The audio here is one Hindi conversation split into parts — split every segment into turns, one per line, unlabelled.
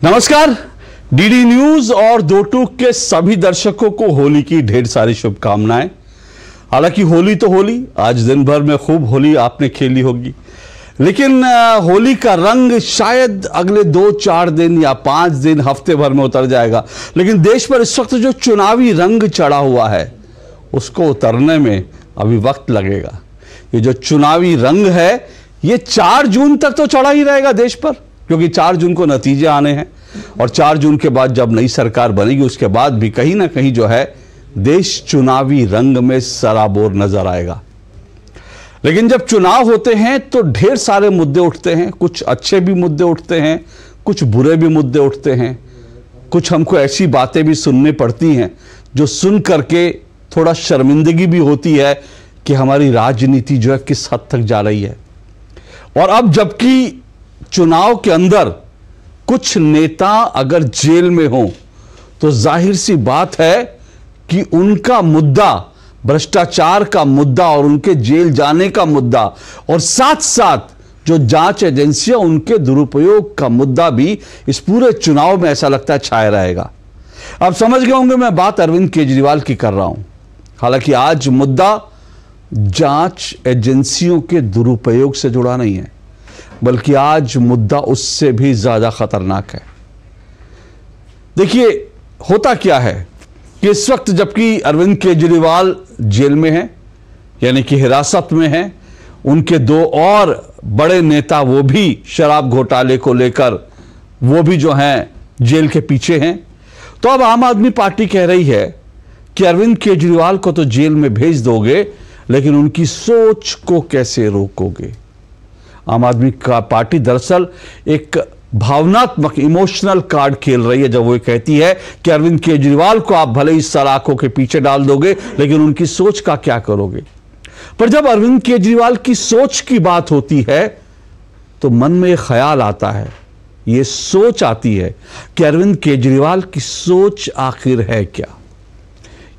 नमस्कार। डीडी न्यूज और दो टूक के सभी दर्शकों को होली की ढेर सारी शुभकामनाएं। हालांकि होली तो होली, आज दिन भर में खूब होली आपने खेली होगी, लेकिन होली का रंग शायद अगले 2-4 दिन या 5 दिन, हफ्ते भर में उतर जाएगा। लेकिन देश पर इस वक्त जो चुनावी रंग चढ़ा हुआ है उसको उतरने में अभी वक्त लगेगा। ये जो चुनावी रंग है ये 4 जून तक तो चढ़ा ही रहेगा देश पर, क्योंकि 4 जून को नतीजे आने हैं और 4 जून के बाद जब नई सरकार बनेगी उसके बाद भी कहीं ना कहीं जो है देश चुनावी रंग में सराबोर नजर आएगा। लेकिन जब चुनाव होते हैं तो ढेर सारे मुद्दे उठते हैं, कुछ अच्छे भी मुद्दे उठते हैं, कुछ बुरे भी मुद्दे उठते हैं, कुछ हमको ऐसी बातें भी सुननी पड़ती हैं जो सुन करके थोड़ा शर्मिंदगी भी होती है कि हमारी राजनीति जो है किस हद तक जा रही है। और अब जबकि चुनाव के अंदर कुछ नेता अगर जेल में हों तो जाहिर सी बात है कि उनका मुद्दा, भ्रष्टाचार का मुद्दा और उनके जेल जाने का मुद्दा और साथ साथ जो जांच एजेंसियां उनके दुरुपयोग का मुद्दा भी इस पूरे चुनाव में ऐसा लगता है छाया रहेगा। आप समझ गए होंगे मैं बात अरविंद केजरीवाल की कर रहा हूं। हालांकि आज मुद्दा जांच एजेंसियों के दुरुपयोग से जुड़ा नहीं है, बल्कि आज मुद्दा उससे भी ज्यादा खतरनाक है। देखिए होता क्या है कि इस वक्त जबकि अरविंद केजरीवाल जेल में हैं, यानी कि हिरासत में हैं, उनके 2 और बड़े नेता वो भी शराब घोटाले को लेकर वो भी जो हैं जेल के पीछे हैं। तो अब आम आदमी पार्टी कह रही है कि अरविंद केजरीवाल को तो जेल में भेज दोगे, लेकिन उनकी सोच को कैसे रोकोगे। आम आदमी का पार्टी दरअसल एक भावनात्मक इमोशनल कार्ड खेल रही है जब वो कहती है कि अरविंद केजरीवाल को आप भले ही सलाखों के पीछे डाल दोगे, लेकिन उनकी सोच का क्या करोगे। पर जब अरविंद केजरीवाल की सोच की बात होती है तो मन में एक ख्याल आता है, ये सोच आती है कि अरविंद केजरीवाल की सोच आखिर है क्या।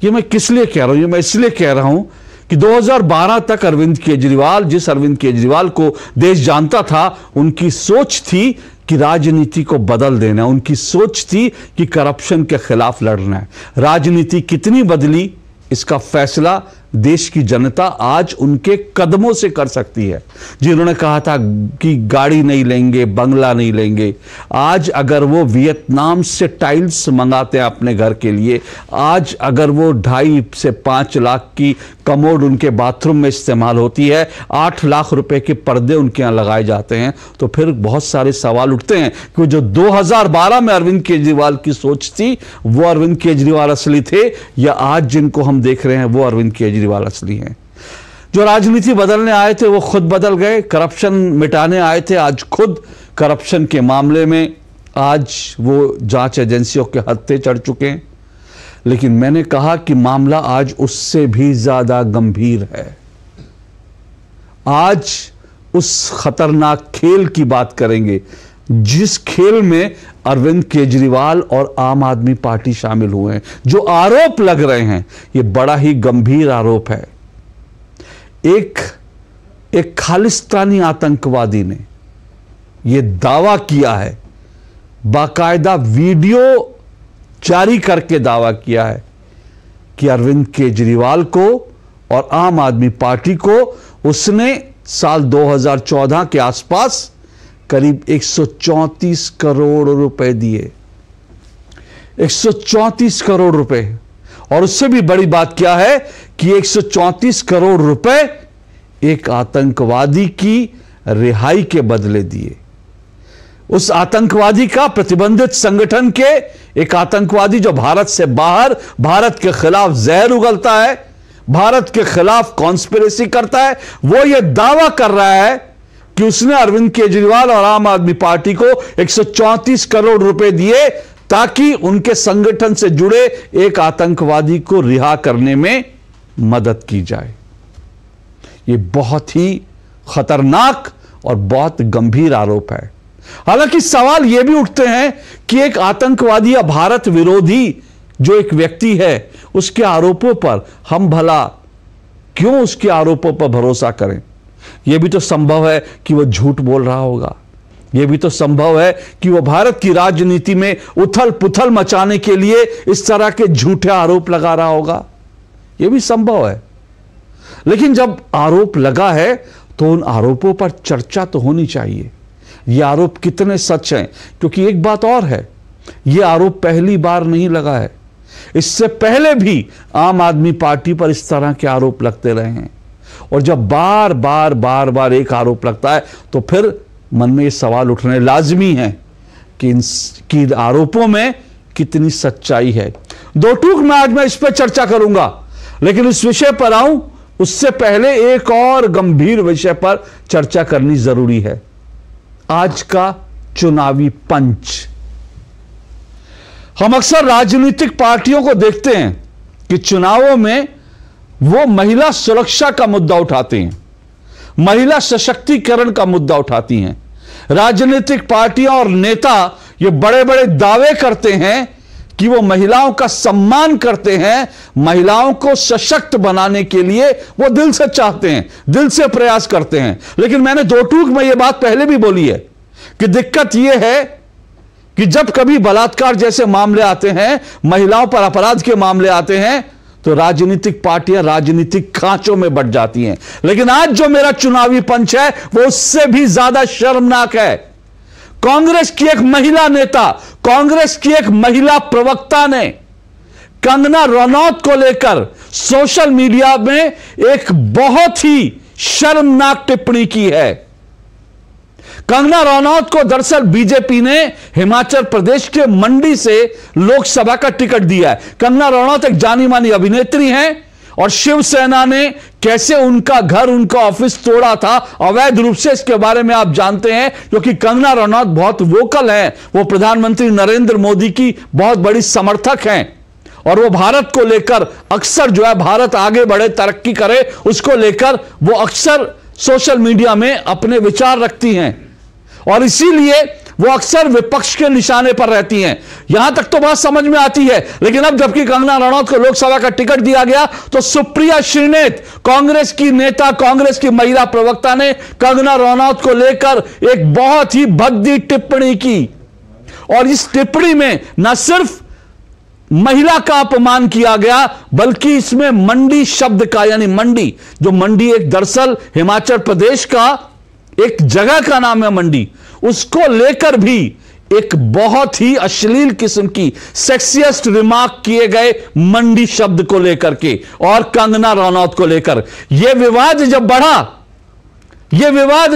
ये मैं किस लिए कह रहा हूं, ये मैं इसलिए कह रहा हूं कि 2012 तक अरविंद केजरीवाल, जिस अरविंद केजरीवाल को देश जानता था, उनकी सोच थी कि राजनीति को बदल देना, उनकी सोच थी कि करप्शन के खिलाफ लड़ना है। राजनीति कितनी बदली इसका फैसला देश की जनता आज उनके कदमों से कर सकती है। जिन्होंने कहा था कि गाड़ी नहीं लेंगे, बंगला नहीं लेंगे, आज अगर वो वियतनाम से टाइल्स मंगाते हैं अपने घर के लिए, आज अगर वो 2.5 से 5 लाख की कमोड उनके बाथरूम में इस्तेमाल होती है, 8 लाख रुपए के पर्दे उनके यहाँ लगाए जाते हैं, तो फिर बहुत सारे सवाल उठते हैं कि जो 2012 में अरविंद केजरीवाल की सोच थी वो अरविंद केजरीवाल असली थे, या आज जिनको हम देख रहे हैं वो अरविंद केजरीवाल असली हैं। जो राजनीति बदलने आए थे वो खुद बदल गए, करप्शन मिटाने आए थे, आज खुद करप्शन के मामले में आज वो जांच एजेंसियों के हत्थे चढ़ चुके हैं। लेकिन मैंने कहा कि मामला आज उससे भी ज्यादा गंभीर है। आज उस खतरनाक खेल की बात करेंगे जिस खेल में अरविंद केजरीवाल और आम आदमी पार्टी शामिल हुए हैं। जो आरोप लग रहे हैं ये बड़ा ही गंभीर आरोप है। एक खालिस्तानी आतंकवादी ने यह दावा किया है, बाकायदा वीडियो जारी करके दावा किया है कि अरविंद केजरीवाल को और आम आदमी पार्टी को उसने साल 2014 के आसपास करीब 134 करोड़ रुपए दिए। 134 करोड़ रुपए। और उससे भी बड़ी बात क्या है कि 134 करोड़ रुपए एक आतंकवादी की रिहाई के बदले दिए। उस आतंकवादी का, प्रतिबंधित संगठन के एक आतंकवादी जो भारत से बाहर भारत के खिलाफ जहर उगलता है, भारत के खिलाफ कॉन्स्पिरेसी करता है, वो ये दावा कर रहा है कि उसने अरविंद केजरीवाल और आम आदमी पार्टी को 134 करोड़ रुपए दिए ताकि उनके संगठन से जुड़े एक आतंकवादी को रिहा करने में मदद की जाए। यह बहुत ही खतरनाक और बहुत गंभीर आरोप है। हालांकि सवाल यह भी उठते हैं कि एक आतंकवादी या भारत विरोधी जो एक व्यक्ति है उसके आरोपों पर हम भला क्यों उसके आरोपों पर भरोसा करें। यह भी तो संभव है कि वह झूठ बोल रहा होगा, यह भी तो संभव है कि वह भारत की राजनीति में उथल पुथल मचाने के लिए इस तरह के झूठे आरोप लगा रहा होगा। यह भी संभव है। लेकिन जब आरोप लगा है तो उन आरोपों पर चर्चा तो होनी चाहिए। ये आरोप कितने सच हैं, क्योंकि एक बात और है, ये आरोप पहली बार नहीं लगा है। इससे पहले भी आम आदमी पार्टी पर इस तरह के आरोप लगते रहे हैं। और जब बार बार एक आरोप लगता है तो फिर मन में ये सवाल उठने लाजमी है कि इन आरोपों में कितनी सच्चाई है। दो टूक में आज मैं इस पर चर्चा करूंगा, लेकिन इस विषय पर आऊं उससे पहले एक और गंभीर विषय पर चर्चा करनी जरूरी है। आज का चुनावी पंच। हम अक्सर राजनीतिक पार्टियों को देखते हैं कि चुनावों में वो महिला सुरक्षा का मुद्दा उठाते हैं, महिला सशक्तिकरण का मुद्दा उठाती हैं। राजनीतिक पार्टियां और नेता ये बड़े बड़े दावे करते हैं कि वो महिलाओं का सम्मान करते हैं, महिलाओं को सशक्त बनाने के लिए वो दिल से चाहते हैं, दिल से प्रयास करते हैं। लेकिन मैंने दो टूक में ये बात पहले भी बोली है कि दिक्कत यह है कि जब कभी बलात्कार जैसे मामले आते हैं, महिलाओं पर अपराध के मामले आते हैं, तो राजनीतिक पार्टियां राजनीतिक खांचों में बट जाती हैं। लेकिन आज जो मेरा चुनावी पंच है वो उससे भी ज्यादा शर्मनाक है। कांग्रेस की एक महिला नेता, कांग्रेस की एक महिला प्रवक्ता ने कंगना रनौत को लेकर सोशल मीडिया में एक बहुत ही शर्मनाक टिप्पणी की है। कंगना रनौत को दरअसल बीजेपी ने हिमाचल प्रदेश के मंडी से लोकसभा का टिकट दिया है। कंगना रनौत एक जानी मानी अभिनेत्री हैं और शिवसेना ने कैसे उनका घर, उनका ऑफिस तोड़ा था अवैध रूप से, इसके बारे में आप जानते हैं, क्योंकि कंगना रनौत बहुत वोकल हैं। वो प्रधानमंत्री नरेंद्र मोदी की बहुत बड़ी समर्थक हैं और वो भारत को लेकर अक्सर जो है भारत आगे बढ़े, तरक्की करे, उसको लेकर वो अक्सर सोशल मीडिया में अपने विचार रखती हैं और इसीलिए वो अक्सर विपक्ष के निशाने पर रहती हैं। यहां तक तो बात समझ में आती है। लेकिन अब जबकि कंगना रनौत को लोकसभा का टिकट दिया गया तो सुप्रिया श्रीनेत, कांग्रेस की नेता, कांग्रेस की महिला प्रवक्ता ने कंगना रनौत को लेकर एक बहुत ही भद्दी टिप्पणी की। और इस टिप्पणी में न सिर्फ महिला का अपमान किया गया, बल्कि इसमें मंडी शब्द का, यानी मंडी, जो मंडी एक दरअसल हिमाचल प्रदेश का एक जगह का नाम है मंडी, उसको लेकर भी एक बहुत ही अश्लील किस्म की सेक्सियस्ट रिमार्क किए गए मंडी शब्द को लेकर के और कंगना रनौत को लेकर। यह विवाद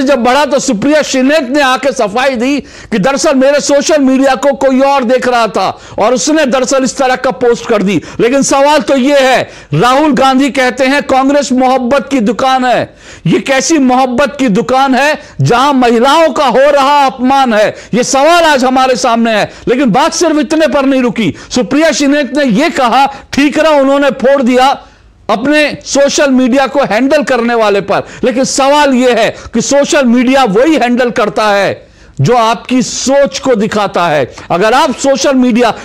जब बढ़ा तो सुप्रिया श्रीनेत ने आके सफाई दी कि दरअसल मेरे सोशल मीडिया को कोई और देख रहा था और उसने दरअसल इस तरह का पोस्ट कर दी। लेकिन सवाल तो यह है, राहुल गांधी कहते हैं कांग्रेस मोहब्बत की दुकान है। यह कैसी मोहब्बत की दुकान है जहां महिलाओं का हो रहा अपमान है? यह सवाल आज हमारे सामने है। लेकिन बात सिर्फ इतने पर नहीं रुकी। सुप्रिया श्रीनेत ने यह कहा, ठीकरा उन्होंने फोड़ दिया अपने सोशल मीडिया को हैंडल करने वाले पर। लेकिन सवाल यह है कि सोशल मीडिया वही हैंडल करता है जो आपकी सोच को दिखाता है। अगर आप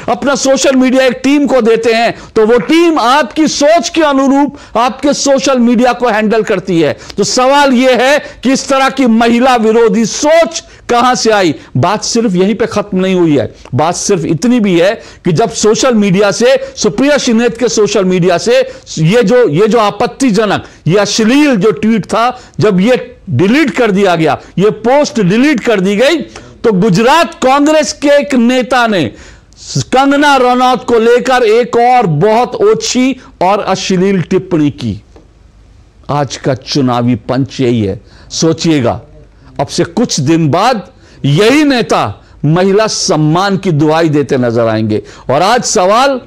अपना सोशल मीडिया एक टीम को देते हैं तो वो टीम आपकी सोच के अनुरूप आपके सोशल मीडिया को हैंडल करती है। तो सवाल यह है कि इस तरह की महिला विरोधी सोच कहां से आई? बात सिर्फ यहीं पे खत्म नहीं हुई है। बात सिर्फ इतनी भी है कि जब सोशल मीडिया से, सुप्रिया श्रीनेत के सोशल मीडिया से ये जो आपत्तिजनक, ये अश्लील जो ट्वीट था, जब ये डिलीट कर दिया गया, ये पोस्ट डिलीट कर दी गई, तो गुजरात कांग्रेस के एक नेता ने कंगना रनौत को लेकर एक और बहुत ओछी और अश्लील टिप्पणी की। आज का चुनावी पंच यही है। सोचिएगा, अब से कुछ दिन बाद यही नेता महिला सम्मान की दुहाई देते नजर आएंगे। और आज सवाल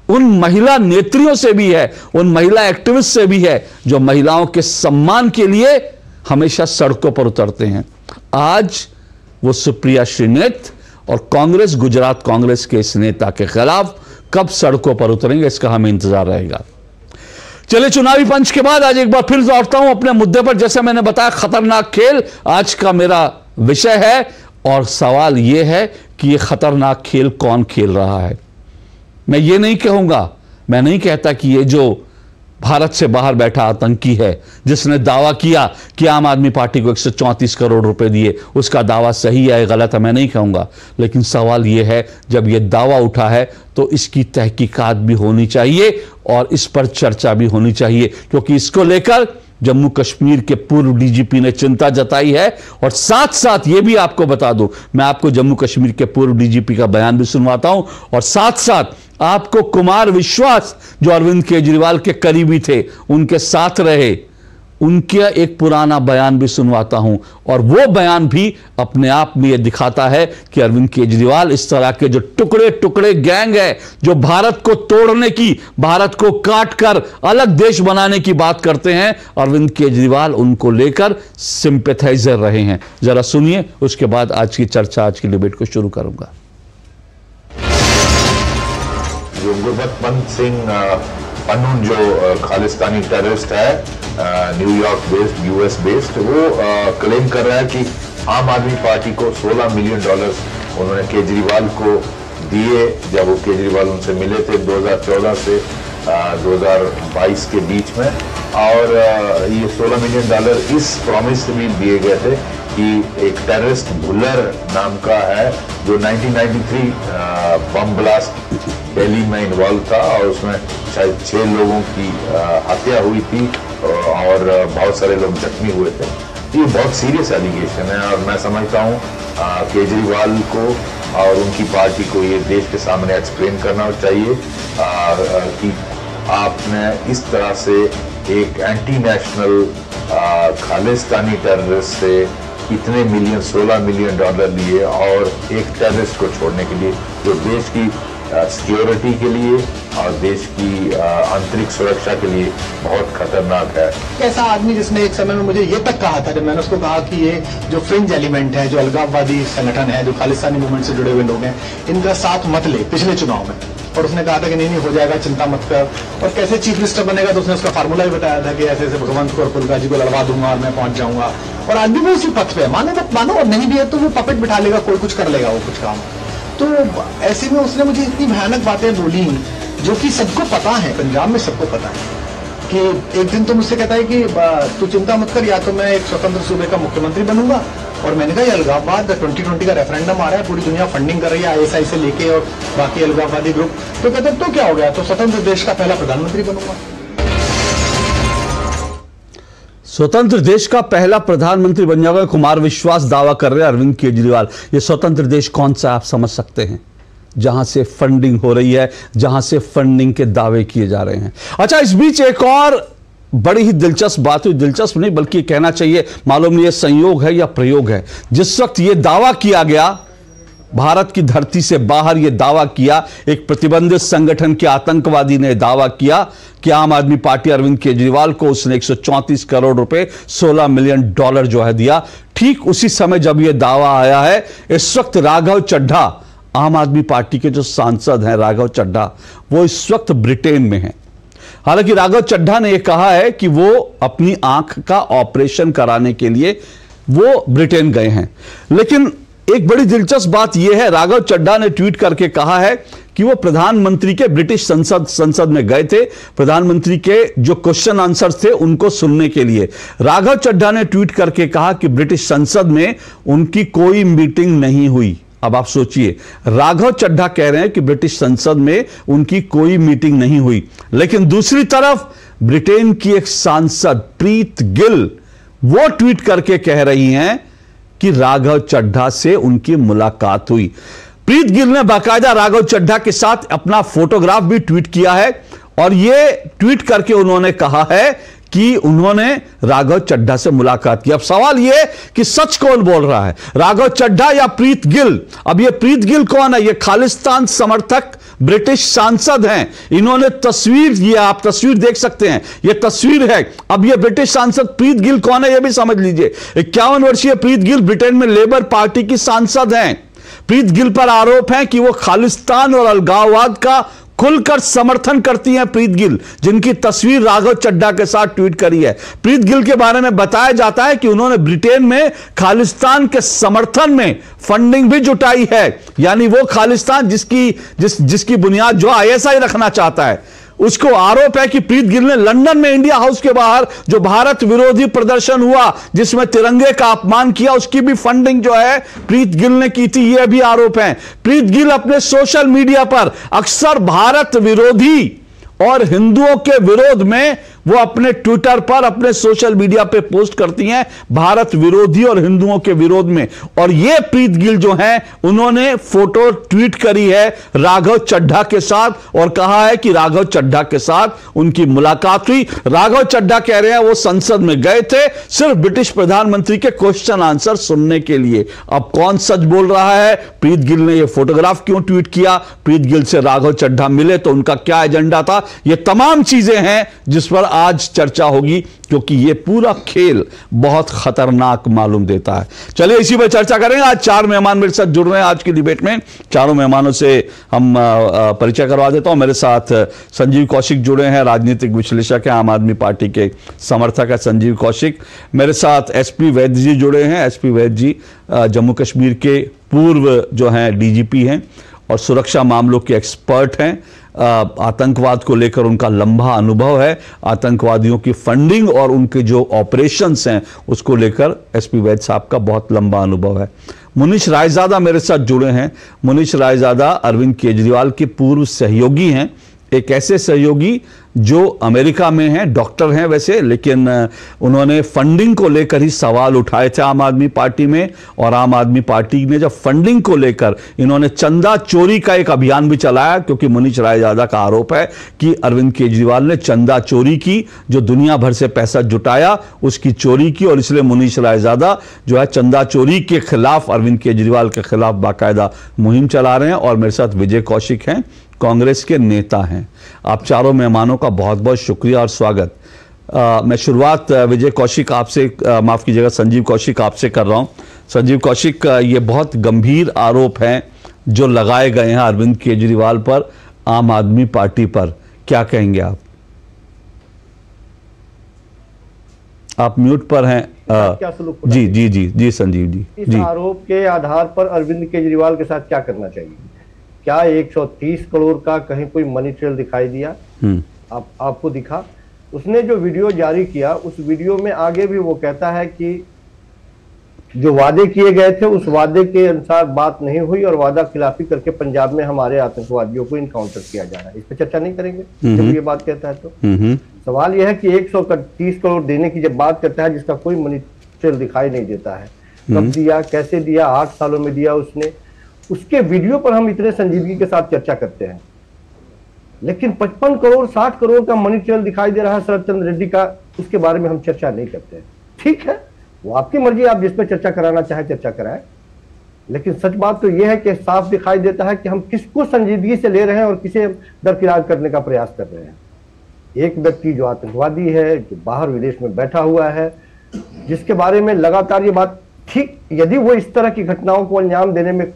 उन महिला नेत्रियों से भी है, उन महिला एक्टिविस्ट से भी है जो महिलाओं के सम्मान के लिए हमेशा सड़कों पर उतरते हैं। आज वो सुप्रिया श्रीनेत और कांग्रेस, गुजरात कांग्रेस के इस नेता के खिलाफ कब सड़कों पर उतरेंगे, इसका हमें इंतजार रहेगा। चलिए, चुनावी पंच के बाद आज एक बार फिर लौटता हूं अपने मुद्दे पर। जैसे मैंने बताया, खतरनाक खेल आज का मेरा विषय है और सवाल यह है कि यह खतरनाक खेल कौन खेल रहा है। मैं ये नहीं कहूंगा, मैं नहीं कहता कि ये जो भारत से बाहर बैठा आतंकी है जिसने दावा किया कि आम आदमी पार्टी को 134 करोड़ रुपए दिए। उसका दावा सही है गलत है मैं नहीं कहूंगा, लेकिन सवाल यह है जब यह दावा उठा है तो इसकी तहकीकात भी होनी चाहिए और इस पर चर्चा भी होनी चाहिए, क्योंकि इसको लेकर जम्मू कश्मीर के पूर्व डीजीपी ने चिंता जताई है। और साथ साथ ये भी आपको बता दूं, मैं आपको जम्मू कश्मीर के पूर्व डीजीपी का बयान भी सुनवाता हूं और साथ साथ आपको कुमार विश्वास जो अरविंद केजरीवाल के करीबी थे, उनके साथ रहे, उनका एक पुराना बयान भी सुनवाता हूं। और वो बयान भी अपने आप में यह दिखाता है कि अरविंद केजरीवाल इस तरह के जो टुकड़े टुकड़े गैंग है जो भारत को तोड़ने की, भारत को काट कर अलग देश बनाने की बात करते हैं, अरविंद केजरीवाल उनको लेकर सिंपैथाइजर रहे हैं। जरा सुनिए, उसके बाद आज की चर्चा, आज की डिबेट को शुरू करूंगा।
जो गुरबख्श सिंह पन्नून जो खालिस्तानी टेररिस्ट है न्यूयॉर्क बेस्ड, यूएस बेस्ड, वो क्लेम कर रहा है कि आम आदमी पार्टी को $16 मिलियन उन्होंने केजरीवाल को दिए जब वो केजरीवाल उनसे मिले थे 2014 से 2022 के बीच में। और ये $16 मिलियन इस प्रॉमिस में दिए गए थे कि एक टेररिस्ट भुल्लर नाम का है जो 1993 बम ब्लास्ट दिल्ली में इन्वॉल्व था और उसमें शायद 6 लोगों की हत्या हुई थी और बहुत सारे लोग जख्मी हुए थे। ये बहुत सीरियस एलिगेशन है और मैं समझता हूँ केजरीवाल को और उनकी पार्टी को ये देश के सामने एक्सप्लेन करना चाहिए कि आपने इस तरह से एक एंटी नेशनल खालिस्तानी टेररिस्ट से इतने मिलियन $16 मिलियन लिए और एक टेररिस्ट को छोड़ने के लिए जो देश की सिक्योरिटी के लिए और देश की आंतरिक सुरक्षा के लिए बहुत खतरनाक है।
ऐसा आदमी जिसने एक समय में मुझे ये तक कहा था जब मैंने उसको कहा कि ये जो फ्रिंज एलिमेंट है, जो अलगाववादी संगठन है, जो खालिस्तानी मूवमेंट से जुड़े हुए लोग हैं, इनका साथ मत ले पिछले चुनाव में। और उसने कहा था कि नहीं हो जाएगा, चिंता मत कर। और कैसे चीफ मिनिस्टर बनेगा तो उसने उसका फार्मूला भी बताया था कि ऐसे ऐसे भगवंत और फुल्का जी को लड़वा दूंगा और मैं पहुंच जाऊंगा। और आज भी वो उसी पथ पे माने मत मानो, और नहीं भी है तो वो पपेट बिठा लेगा, कोई कुछ कर लेगा वो कुछ काम। तो ऐसे में उसने मुझे इतनी भयानक बातें बोली जो कि सबको पता है, पंजाब में सबको पता है। कि एक दिन तो मुझसे कहता है कि तू चिंता मत कर, या तो मैं एक स्वतंत्र सूबे का मुख्यमंत्री बनूंगा। और मैंने कहा ये अलगाववाद 2020 का रेफरेंडम आ रहा है, पूरी दुनिया फंडिंग कर रही है ISI से लेके और बाकी अलगाववादी ग्रुप। तो कहते तो क्या हो गया, तो स्वतंत्र देश का पहला प्रधानमंत्री बनूंगा।
स्वतंत्र देश का पहला प्रधानमंत्री बन जाएगा, कुमार विश्वास दावा कर रहे हैं अरविंद केजरीवाल। ये स्वतंत्र देश कौन सा आप समझ सकते हैं? जहां से फंडिंग हो रही है, जहां से फंडिंग के दावे किए जा रहे हैं। अच्छा, इस बीच एक और बड़ी ही दिलचस्प बात हुई, दिलचस्प नहीं बल्कि कहना चाहिए, मालूम नहीं ये संयोग है या प्रयोग है। जिस वक्त ये दावा किया गया, भारत की धरती से बाहर यह दावा किया, एक प्रतिबंधित संगठन के आतंकवादी ने दावा किया कि आम आदमी पार्टी अरविंद केजरीवाल को उसने 134 करोड़ रुपए $16 मिलियन जो है दिया। ठीक उसी समय जब यह दावा आया है, इस वक्त राघव चड्ढा, आम आदमी पार्टी के जो सांसद हैं राघव चड्ढा, वो इस वक्त ब्रिटेन में हैं। हालांकि राघव चड्ढा ने यह कहा है कि वो अपनी आंख का ऑपरेशन कराने के लिए वो ब्रिटेन गए हैं। लेकिन एक बड़ी दिलचस्प बात यह है, राघव चड्ढा ने ट्वीट करके कहा है कि वो प्रधानमंत्री के ब्रिटिश संसद में गए थे, प्रधानमंत्री के जो क्वेश्चन आंसर्स थे उनको सुनने के लिए। राघव चड्ढा ने ट्वीट करके कहा कि ब्रिटिश संसद में उनकी कोई मीटिंग नहीं हुई। अब आप सोचिए, राघव चड्ढा कह रहे हैं कि ब्रिटिश संसद में उनकी कोई मीटिंग नहीं हुई, लेकिन दूसरी तरफ ब्रिटेन की एक सांसद प्रीत गिल वो ट्वीट करके कह रही हैं कि राघव चड्ढा से उनकी मुलाकात हुई। प्रीत गिल ने बाकायदा राघव चड्ढा के साथ अपना फोटोग्राफ भी ट्वीट किया है और यह ट्वीट करके उन्होंने कहा है कि उन्होंने राघव चड्ढा से मुलाकात की। अब सवाल यह कि सच कौन बोल रहा है, राघव चड्ढा या प्रीत गिल? अब यह प्रीत गिल कौन है? यह खालिस्तान समर्थक ब्रिटिश सांसद हैं। इन्होंने तस्वीर, ये आप तस्वीर देख सकते हैं, यह तस्वीर है। अब यह ब्रिटिश सांसद प्रीत गिल कौन है यह भी समझ लीजिए। 51 वर्षीय प्रीत गिल ब्रिटेन में लेबर पार्टी की सांसद हैं। प्रीत गिल पर आरोप है कि वो खालिस्तान और अलगाववाद का खुलकर समर्थन करती हैं। प्रीत गिल, जिनकी तस्वीर राघव चड्ढा के साथ ट्वीट करी है। प्रीत गिल के बारे में बताया जाता है कि उन्होंने ब्रिटेन में खालिस्तान के समर्थन में फंडिंग भी जुटाई है, यानी वो खालिस्तान जिसकी बुनियाद जो ISI रखना चाहता है, उसको आरोप है कि प्रीत गिल ने लंदन में इंडिया हाउस के बाहर जो भारत विरोधी प्रदर्शन हुआ जिसमें तिरंगे का अपमान किया, उसकी भी फंडिंग जो है प्रीत गिल ने की थी, यह भी आरोप है। प्रीत गिल अपने सोशल मीडिया पर अक्सर भारत विरोधी और हिंदुओं के विरोध में वो अपने ट्विटर पर, अपने सोशल मीडिया पे पोस्ट करती हैं भारत विरोधी और हिंदुओं के विरोध में। और ये प्रीत गिल जो हैं, उन्होंने फोटो ट्वीट करी है राघव चड्ढा के साथ और कहा है कि राघव चड्ढा के साथ उनकी मुलाकात हुई। राघव चड्ढा कह रहे हैं वो संसद में गए थे सिर्फ ब्रिटिश प्रधानमंत्री के क्वेश्चन आंसर सुनने के लिए। अब कौन सच बोल रहा है? प्रीत गिल ने ये फोटोग्राफ क्यों ट्वीट किया? प्रीत गिल से राघव चड्ढा मिले तो उनका क्या एजेंडा था? ये तमाम चीजें हैं जिस पर आज चर्चा होगी, क्योंकि यह पूरा खेल बहुत खतरनाक मालूम देता है। चलिए इसी पर चर्चा करेंगे। आज 4 मेहमान मेरे साथ जुड़ रहे हैं आज की डिबेट में। चारों मेहमानों से हम परिचय करवा देता हूं। मेरे साथ संजीव कौशिक जुड़े हैं, राजनीतिक विश्लेषक हैं, आम आदमी पार्टी के समर्थक है संजीव कौशिक। मेरे साथ एसपी वैद्य जी जुड़े हैं। एसपी वैद्य जी जम्मू कश्मीर के पूर्व जो हैं डीजीपी हैं और सुरक्षा मामलों के एक्सपर्ट हैं। आतंकवाद को लेकर उनका लंबा अनुभव है। आतंकवादियों की फंडिंग और उनके जो ऑपरेशंस हैं उसको लेकर एसपी वैद्य साहब का बहुत लंबा अनुभव है। मुनीश रायजादा मेरे साथ जुड़े हैं। मुनीश रायजादा अरविंद केजरीवाल के पूर्व सहयोगी हैं, एक ऐसे सहयोगी जो अमेरिका में हैं, डॉक्टर हैं वैसे, लेकिन उन्होंने फंडिंग को लेकर ही सवाल उठाए थे आम आदमी पार्टी में। और आम आदमी पार्टी ने जब फंडिंग को लेकर इन्होंने चंदा चोरी का एक अभियान भी चलाया, क्योंकि मुनीश रायजादा का आरोप है कि अरविंद केजरीवाल ने चंदा चोरी की, जो दुनिया भर से पैसा जुटाया उसकी चोरी की। और इसलिए मुनीश रायजादा जो है चंदा चोरी के खिलाफ, अरविंद केजरीवाल के खिलाफ बाकायदा मुहिम चला रहे हैं। और मेरे साथ विजय कौशिक हैं, कांग्रेस के नेता हैं। आप चारों मेहमानों का बहुत बहुत शुक्रिया और स्वागत। मैं शुरुआत विजय कौशिक आपसे, माफ कीजिएगा संजीव कौशिक आपसे कर रहा हूं। संजीव कौशिक, ये बहुत गंभीर आरोप हैं जो लगाए गए हैं अरविंद केजरीवाल पर, आम आदमी पार्टी पर, क्या कहेंगे आप? आप म्यूट पर हैं।
क्या सलूक
जी जी जी जी संजीव जी।
इस आरोप के आधार पर अरविंद केजरीवाल के साथ क्या करना चाहिए? क्या 130 करोड़ का कहीं कोई मनी ट्रेल दिखाई दिया? आपको दिखा? उसने जो वीडियो जारी किया उस वीडियो में आगे भी वो कहता है कि जो वादे किए गए थे उस वादे के अनुसार बात नहीं हुई और वादा खिलाफी करके पंजाब में हमारे आतंकवादियों को इनकाउंटर किया जा रहा है। इस पर चर्चा नहीं करेंगे जब ये बात कहता है तो? सवाल यह है कि 130 करोड़ देने की जब बात करता है जिसका कोई मनी ट्रेल दिखाई नहीं देता है, कब दिया, कैसे दिया, 8 सालों में दिया उसने, उसके वीडियो पर हम इतने संजीदगी के साथ चर्चा करते हैं। लेकिन 55 करोड़ 60 करोड़ का मनी ट्रेल दिखाई दे रहा है शरद चंद्र रेड्डी का, उसके बारे में हम चर्चा नहीं करते हैं। ठीक है, वो आपकी मर्जी, आप जिस पर चर्चा कराना चाहे चर्चा कराए। लेकिन सच बात तो यह है कि साफ दिखाई देता है कि हम किसको संजीदगी से ले रहे हैं और किसे दरकिरार करने का प्रयास कर रहे हैं। एक व्यक्ति जो आतंकवादी है, जो बाहर विदेश में बैठा हुआ है, जिसके बारे में लगातार ये बात, ठीक यदि वो इस तरह की घटनाओं को अंजाम देने में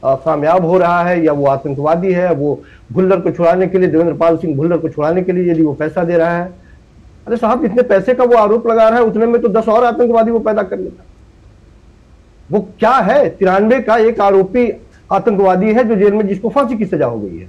कामयाब हो रहा है या वो आतंकवादी है, वो भुल्लर को छुड़ाने के लिए, देवेंद्र पाल सिंह भुल्लर को छुड़ाने के लिए यदि वो पैसा दे रहा है, अरे साहब इतने पैसे का वो आरोप लगा रहा है, उतने में तो 10 और आतंकवादी वो पैदा कर लेता। वो क्या है, 93 का एक आरोपी आतंकवादी है जो जेल में, जिसको फांसी की सजा हो गई है,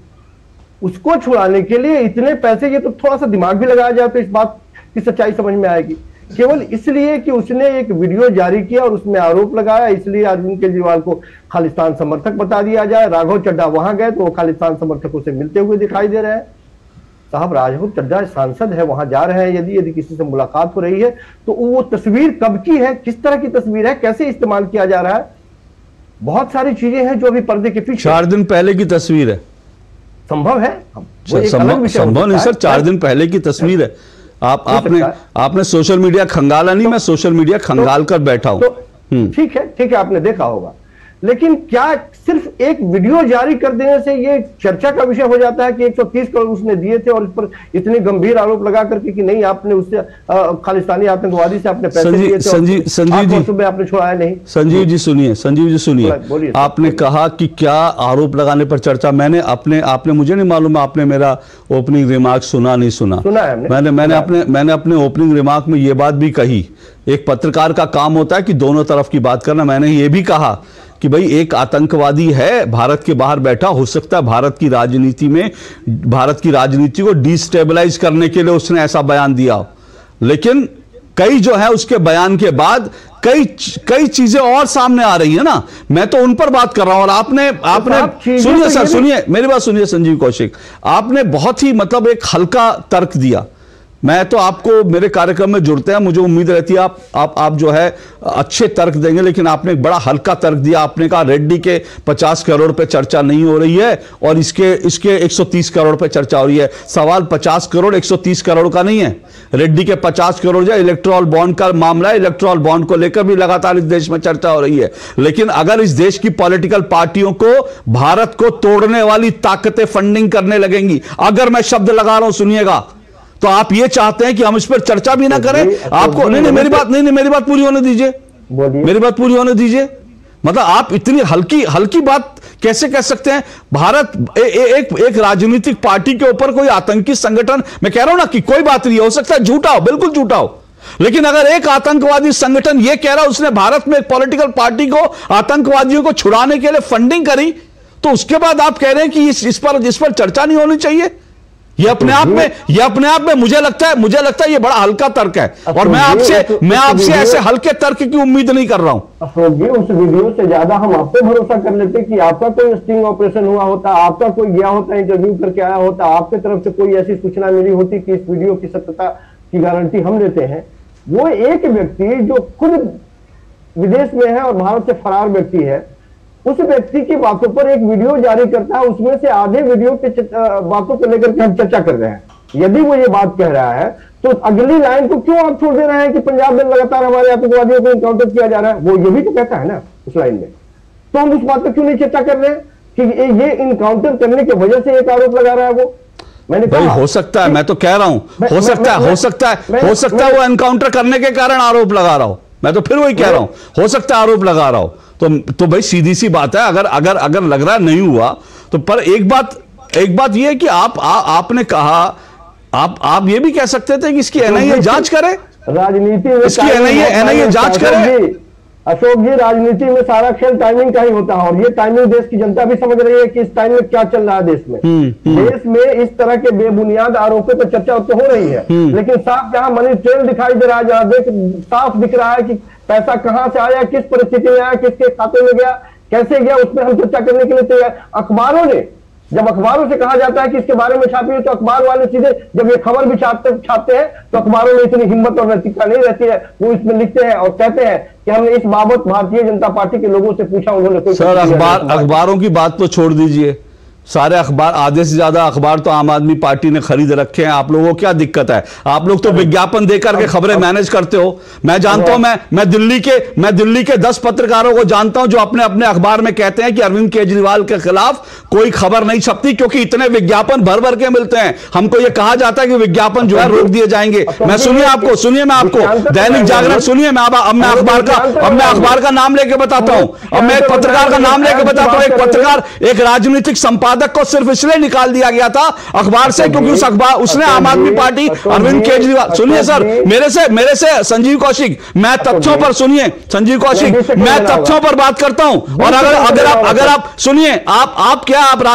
उसको छुड़ाने के लिए इतने पैसे, ये तो थोड़ा सा दिमाग भी लगाया जाए तो इस बात की सच्चाई समझ में आएगी। केवल इसलिए कि उसने एक वीडियो जारी किया और उसमें आरोप लगाया, इसलिए अरविंद केजरीवाल को खालिस्तान समर्थक बता दिया जाए। राघव चड्ढा वहां गए तो वो खालिस्तान समर्थकों से मिलते हुए दिखाई दे रहे हैं। साहब, राघव चड्ढा सांसद है, वहां जा रहे हैं, यदि किसी से मुलाकात हो रही है तो वो तस्वीर कब की है, किस तरह की तस्वीर है, कैसे इस्तेमाल किया जा रहा है, बहुत सारी चीजें हैं जो अभी पर्दे के पीछे।
4 दिन पहले की तस्वीर है,
संभव है,
संभव नहीं सर, 4 दिन पहले की तस्वीर है। आपने सोशल मीडिया खंगाला नहीं, मैं सोशल मीडिया खंगाल कर बैठा हूं।
ठीक है, आपने देखा होगा। लेकिन क्या सिर्फ एक वीडियो जारी कर देने से ये चर्चा का विषय हो जाता है कि 130 करोड़ उसने दिए थे और इस पर इतने गंभीर आरोप लगा करके कि नहीं, आपने उससे खालिस्तानी आतंकवादी से आपने पैसे लिए थे, संजीव जी आपने छुड़ाया नहीं।
संजीव जी सुनिए, आपने कहा कि क्या आरोप लगाने पर चर्चा, आपने मुझे नहीं मालूम आपने मेरा ओपनिंग रिमार्क सुना नहीं सुना है। मैंने अपने ओपनिंग रिमार्क में ये बात भी कही, एक पत्रकार का काम होता है कि दोनों तरफ की बात करना। मैंने ये भी कहा कि भाई एक आतंकवादी है भारत के बाहर बैठा, हो सकता है भारत की राजनीति को डिस्टेबलाइज करने के लिए उसने ऐसा बयान दिया, लेकिन कई जो है उसके बयान के बाद कई चीजें और सामने आ रही है ना, मैं तो उन पर बात कर रहा हूं। और आपने सुनिए सर, सुनिए मेरी बात सुनिए संजीव कौशिक, आपने बहुत ही मतलब एक हल्का तर्क दिया। मैं तो आपको मेरे कार्यक्रम में जुड़ते हैं, मुझे उम्मीद रहती है आप जो है अच्छे तर्क देंगे, लेकिन आपने एक बड़ा हल्का तर्क दिया। आपने कहा रेड्डी के 50 करोड़ पे चर्चा नहीं हो रही है और इसके 130 करोड़ पे चर्चा हो रही है। सवाल 50 करोड़ 130 करोड़ का नहीं है, रेड्डी के 50 करोड़ जो इलेक्ट्रल बॉन्ड का मामला है, इलेक्ट्रल बॉन्ड को लेकर भी लगातार इस देश में चर्चा हो रही है। लेकिन अगर इस देश की पॉलिटिकल पार्टियों को भारत को तोड़ने वाली ताकतें फंडिंग करने लगेंगी, अगर मैं शब्द लगा रहा हूं सुनिएगा, तो आप ये चाहते हैं कि हम इस पर चर्चा भी ना करें? आपको नहीं मेरी बात पूरी होने दीजिए, मेरी बात पूरी होने दीजिए। मतलब आप इतनी हल्की बात कैसे कह सकते हैं? भारत एक राजनीतिक पार्टी के ऊपर कोई आतंकी संगठन, मैं कह रहा हूं ना कि कोई बात नहीं, हो सकता है झूठा हो, बिल्कुल झूठा हो, लेकिन अगर एक आतंकवादी संगठन यह कह रहा है उसने भारत में एक पॉलिटिकल पार्टी को, आतंकवादियों को छुड़ाने के लिए फंडिंग करी, तो उसके बाद आप कह रहे हैं कि इस पर चर्चा नहीं होनी चाहिए? ये अपने आप में मुझे लगता है ये बड़ा हल्का तर्क है, और मैं आपसे ऐसे हल्के तर्क की उम्मीद नहीं कर रहा हूं।
अशोक जी, उस वीडियो से ज्यादा हम आप पे भरोसा कर लेते कि आपका कोई स्टिंग ऑपरेशन हुआ होता, आपका कोई गया होता, इंटरव्यू करके आया होता, आपके तरफ से कोई ऐसी सूचना मिली होती कि इस वीडियो की सत्यता की गारंटी हम लेते हैं। वो एक व्यक्ति जो खुद विदेश में है और भारत से फरार व्यक्ति है, उस व्यक्ति की बातों पर एक वीडियो जारी करता है, उसमें से आधे वीडियो के बातों को लेकर के हम चर्चा कर रहे हैं। यदि वो ये बात कह रहा है तो अगली लाइन को क्यों आप छोड़ दे रहे हैं कि पंजाब में लगातार हमारे आतंकवादियों को इनकाउंटर किया जा रहा है? वो ये भी तो कहता है ना उस लाइन में, तो हम उस बात पर क्यों नहीं चर्चा कर रहे हैं कि ये इनकाउंटर करने की वजह से एक आरोप लगा रहा है? वो मैंने कहा
हो सकता है, मैं तो कह रहा हूं हो सकता है वो एनकाउंटर करने के कारण आरोप लगा रहा हूं, मैं तो फिर वही कह रहा हूं, हो सकता है आरोप लगा रहा हूं, तो भाई सीधी सी बात है, अगर लग रहा नहीं हुआ तो, पर एक बात यह है कि आपने कहा, आप ये भी कह सकते थे कि इसकी एनआईए जांच करे,
राजनीति में
इसकी एनआईए जांच करे।
अशोक जी, राजनीति में सारा खेल टाइमिंग का ही होता है, और ये टाइमिंग देश की जनता भी समझ रही है कि इस टाइम में क्या चल रहा है देश में। देश में इस तरह के बेबुनियाद आरोपों पर चर्चा तो हो रही है, लेकिन साफ जहां मनी ट्रेल दिखाई दे रहा है, जहां साफ दिख रहा है कि पैसा कहां से आया, किस परिस्थिति में आया, किसके खाते में गया, कैसे गया, उसमें हम चर्चा करने के लिए तैयार। अखबारों ने, जब अखबारों से कहा जाता है कि इसके बारे में छापिए, तो अखबार वाले सीधे जब ये खबर भी छापते हैं तो अखबारों में इतनी हिम्मत और नैतिकता नहीं रहती है, वो इसमें लिखते हैं और कहते हैं कि हमने इस बाबत भारतीय जनता पार्टी के लोगों से पूछा, उन्होंने कोई
सर अखबारों की बात तो छोड़ दीजिए, सारे अखबार, आधे से ज्यादा अखबार तो आम आदमी पार्टी ने खरीद रखे हैं। आप लोगों को क्या दिक्कत है? आप लोग तो विज्ञापन देकर के खबरें मैनेज करते हो। मैं जानता हूं, मैं दिल्ली के 10 पत्रकारों को जानता हूं जो अपने अखबार में कहते हैं कि अरविंद केजरीवाल के खिलाफ कोई खबर नहीं छपती क्योंकि इतने विज्ञापन भर के मिलते हैं। हमको यह कहा जाता है कि विज्ञापन जो है रोक दिए जाएंगे। मैं सुनिए मैं आपको दैनिक जागरण, सुनिए, अब मैं अखबार का नाम लेके बताता हूं, अब मैं एक पत्रकार का नाम लेके बताता हूं। एक पत्रकार, एक राजनीतिक संपादक को सिर्फ इसलिए निकाल दिया गया था अखबार से क्योंकि उसने आम आदमी पार्टी, अरविंद केजरीवाल, सुनिए सर, मेरे से संजीव कौशिक, मैं तथ्यों पर, सुनिए संजीव कौशिक, मैं तथ्यों पर बात करता हूं। और अगर आप सुनिए, आप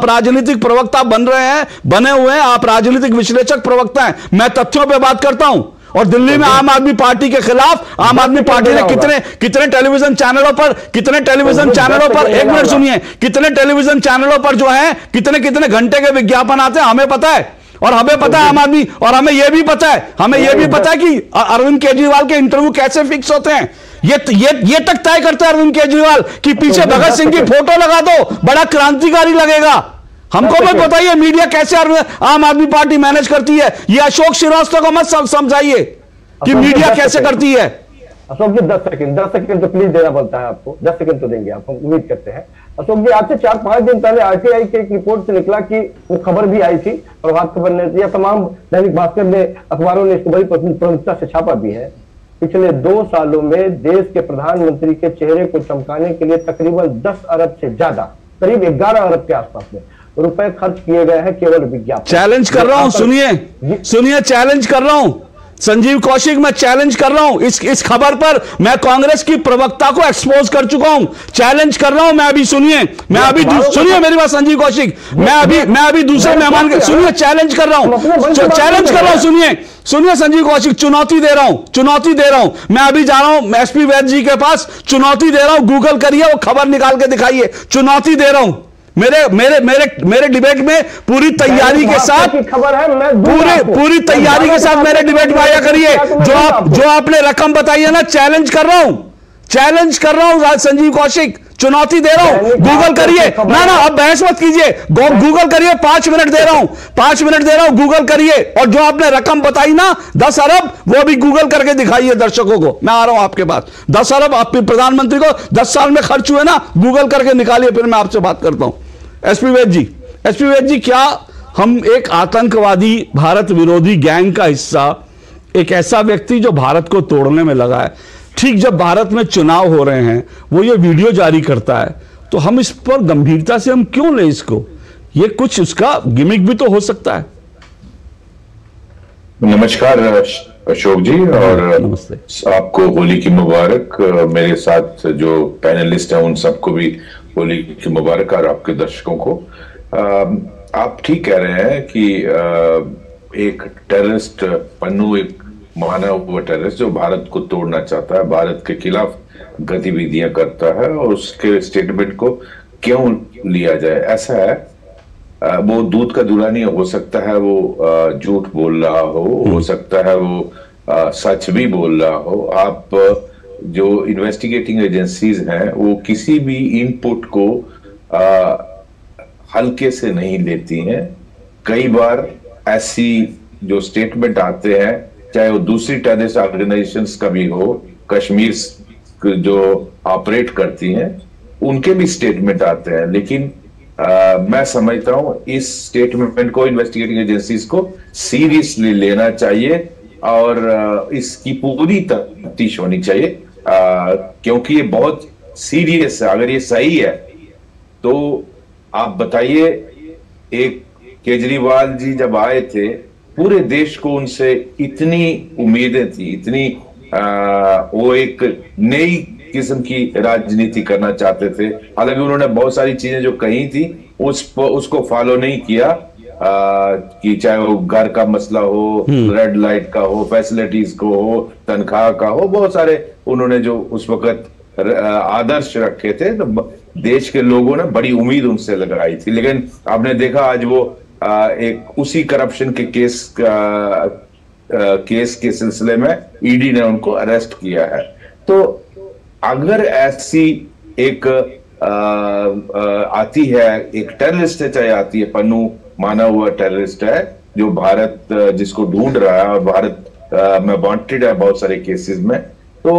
राजनीतिक प्रवक्ता बने हुए हैं, आप राजनीतिक विश्लेषक प्रवक्ता हैं, मैं तथ्यों पर बात करता हूं। और दिल्ली में आम आदमी पार्टी के खिलाफ आम आदमी पार्टी ने कितने टेलीविजन चैनलों पर, एक मिनट सुनिए, कितने टेलीविजन चैनलों पर जो है कितने घंटे के विज्ञापन आते हैं, हमें पता है। और हमें पता है आम आदमी, और हमें यह भी पता है कि अरविंद केजरीवाल के इंटरव्यू कैसे फिक्स होते हैं। ये तक तय करते हैं अरविंद केजरीवाल कि पीछे भगत सिंह की फोटो लगा दो, बड़ा क्रांतिकारी लगेगा। हमको भी बताइए मीडिया कैसे आम आदमी पार्टी मैनेज करती है। ये अशोक श्रीवास्तव को मत समझाइए कि मीडिया कैसे करती है।
अशोक जी 10 सेकंड तो प्लीज देना पड़ता है आपको, 10 सेकंड तो देंगे आप, हम उम्मीद करते हैं। अशोक जी, आज से 4-5 दिन पहले आरटीआई के एक रिपोर्ट से निकला कि वो खबर भी आई थी, प्रभात खबर ने या तमाम दैनिक भास्कर ने, अखबारों ने इसको बड़ी प्रमुखता से छापा भी है। पिछले 2 सालों में देश के प्रधानमंत्री के चेहरे को चमकाने के लिए तकरीबन 10 अरब से ज्यादा, करीब 11 अरब के आसपास में रुपए खर्च किए गए हैं केवल विज्ञापन।
चैलेंज कर रहा हूं, सुनिए चैलेंज कर रहा हूं, संजीव कौशिक, मैं चैलेंज कर रहा हूं इस खबर पर। मैं कांग्रेस की प्रवक्ता को एक्सपोज कर चुका हूं, चैलेंज कर रहा हूं मैं। अभी सुनिए, सुनिए मेरी बात संजीव कौशिक, मैं अभी दूसरे मेहमान के सुनिए, चैलेंज कर रहा हूं, सुनिए संजीव कौशिक, चुनौती दे रहा हूं। मैं अभी जा रहा हूं एसपी वैद्य जी के पास, चुनौती दे रहा हूं, गूगल करिए, वो खबर निकाल के दिखाइए, चुनौती दे रहा हूं। मेरे डिबेट में पूरी तैयारी के साथ, पूरी तैयारी के साथ मेरे डिबेट में आया करिए। जो आपने रकम बताई है ना, चैलेंज कर रहा हूं संजीव कौशिक, चुनौती दे रहा हूं, गूगल करिए ना, अब बहस मत कीजिए, गूगल करिए, 5 मिनट दे रहा हूं, गूगल करिए। और जो आपने रकम बताई ना 10 अरब, वो भी गूगल करके दिखाइए दर्शकों को। मैं आ रहा हूं आपके पास, 10 अरब आप प्रधानमंत्री को 10 साल में खर्च हुए ना, गूगल करके निकालिए, फिर मैं आपसे बात करता हूं। एसपी वैद्य जी, क्या हम एक आतंकवादी भारत विरोधी गैंग का हिस्सा, एक ऐसा व्यक्ति जो भारत को तोड़ने में लगा है, ठीक जब भारत में चुनाव हो रहे हैं वो ये वीडियो जारी करता है, तो हम इस पर गंभीरता से हम क्यों लें इसको? ये कुछ उसका गिमिक भी तो हो सकता है।
नमस्कार अशोक जी, और
नमस्ते।
आपको होली की मुबारक। मेरे साथ जो पैनलिस्ट हैं उन सबको भी होली की मुबारक, और आपके दर्शकों को। आप ठीक कह रहे हैं कि एक टेररिस्ट पन्नू एक माना हुआ टेररिस्ट जो भारत को तोड़ना चाहता है, भारत के खिलाफ गतिविधियां करता है, और उसके स्टेटमेंट को क्यों लिया जाए? ऐसा है, वो दूध का दूल्हा नहीं हो सकता है, वो झूठ बोल रहा हो सकता है वो सच भी बोल रहा हो। आप जो इन्वेस्टिगेटिंग एजेंसीज हैं वो किसी भी इनपुट को हल्के से नहीं लेती हैं। कई बार ऐसी जो स्टेटमेंट आते हैं, चाहे वो दूसरी टेररिस्ट ऑर्गेनाइजेशंस का भी हो, कश्मीर जो ऑपरेट करती हैं उनके भी स्टेटमेंट आते हैं, लेकिन मैं समझता हूं इस स्टेटमेंट को इन्वेस्टिगेटिंग एजेंसीज को सीरियसली लेना चाहिए, और इसकी पूरी तफ्तीश होनी चाहिए, क्योंकि ये बहुत सीरियस है। अगर ये सही है तो आप बताइए, एक केजरीवाल जी जब आए थे, पूरे देश को उनसे इतनी उम्मीदें थी, इतनी वो एक नई किस्म की राजनीति करना चाहते थे। हालांकि उन्होंने बहुत सारी चीजें जो कही थी उसको फॉलो नहीं किया, कि चाहे वो घर का मसला हो, रेड लाइट का हो, फैसिलिटीज को हो, तनख्वाह का हो, बहुत सारे उन्होंने जो उस वक्त आदर्श रखे थे, तो देश के लोगों ने बड़ी उम्मीद उनसे लगाई थी। लेकिन आपने देखा आज वो एक उसी करप्शन के केस के सिलसिले में ईडी ने उनको अरेस्ट किया है। तो अगर ऐसी एक आती है, एक टेररिस्ट है, चाहे आती है, पन्नू माना हुआ टेररिस्ट है जो भारत जिसको ढूंढ रहा है और भारत में वांटेड है बहुत सारे केसेस में, तो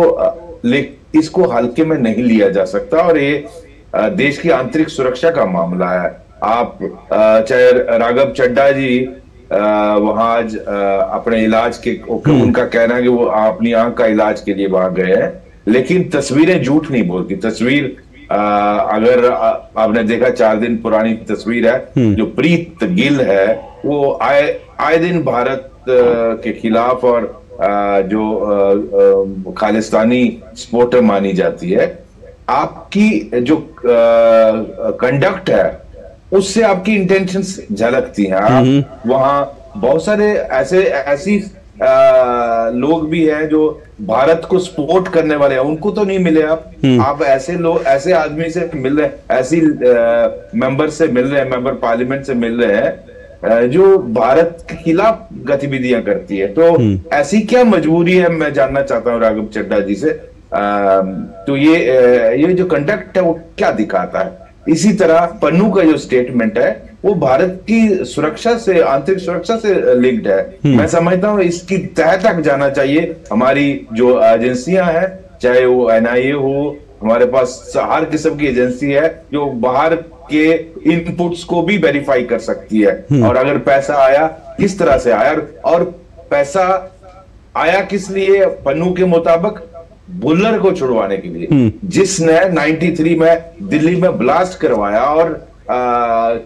इसको हल्के में नहीं लिया जा सकता, और ये देश की आंतरिक सुरक्षा का मामला है। आप चाहे राघव चड्ढा जी वहां आज अपने इलाज के, उनका कहना है कि वो अपनी आंख का इलाज के लिए वहां गए हैं, लेकिन तस्वीरें झूठ नहीं बोलती। तस्वीर अगर आपने देखा, 4 दिन पुरानी तस्वीर है, जो प्रीत गिल है वो आए दिन भारत के खिलाफ और जो खालिस्तानी सपोर्टर मानी जाती है। आपकी जो कंडक्ट है उससे आपकी इंटेंशंस झलकती हैं। आप वहां बहुत सारे ऐसी लोग भी हैं जो भारत को सपोर्ट करने वाले हैं, उनको तो नहीं मिले आप ऐसे लोग, ऐसे आदमी से मिल रहे हैं, ऐसी मेंबर से मिल रहे हैं, मेंबर पार्लियामेंट से मिल रहे हैं जो भारत के खिलाफ गतिविधियां करती है। तो ऐसी क्या मजबूरी है, मैं जानना चाहता हूं राघव चड्ढा जी से। तो ये जो कंडक्ट है वो क्या दिखाता है? इसी तरह पन्नू का जो स्टेटमेंट है वो भारत की सुरक्षा से, आंतरिक सुरक्षा से लिंक्ड है। मैं समझता हूँ इसकी तह तक जाना चाहिए। हमारी जो एजेंसियां हैं, चाहे वो एनआईए हो, हमारे पास हर किस्म की एजेंसी है जो बाहर के इनपुट्स को भी वेरीफाई कर सकती है, और अगर पैसा आया किस तरह से आया, और पैसा आया किस लिए? पन्नू के मुताबिक बुल्लर को छुड़वाने के लिए, जिसने 93 में दिल्ली में ब्लास्ट करवाया और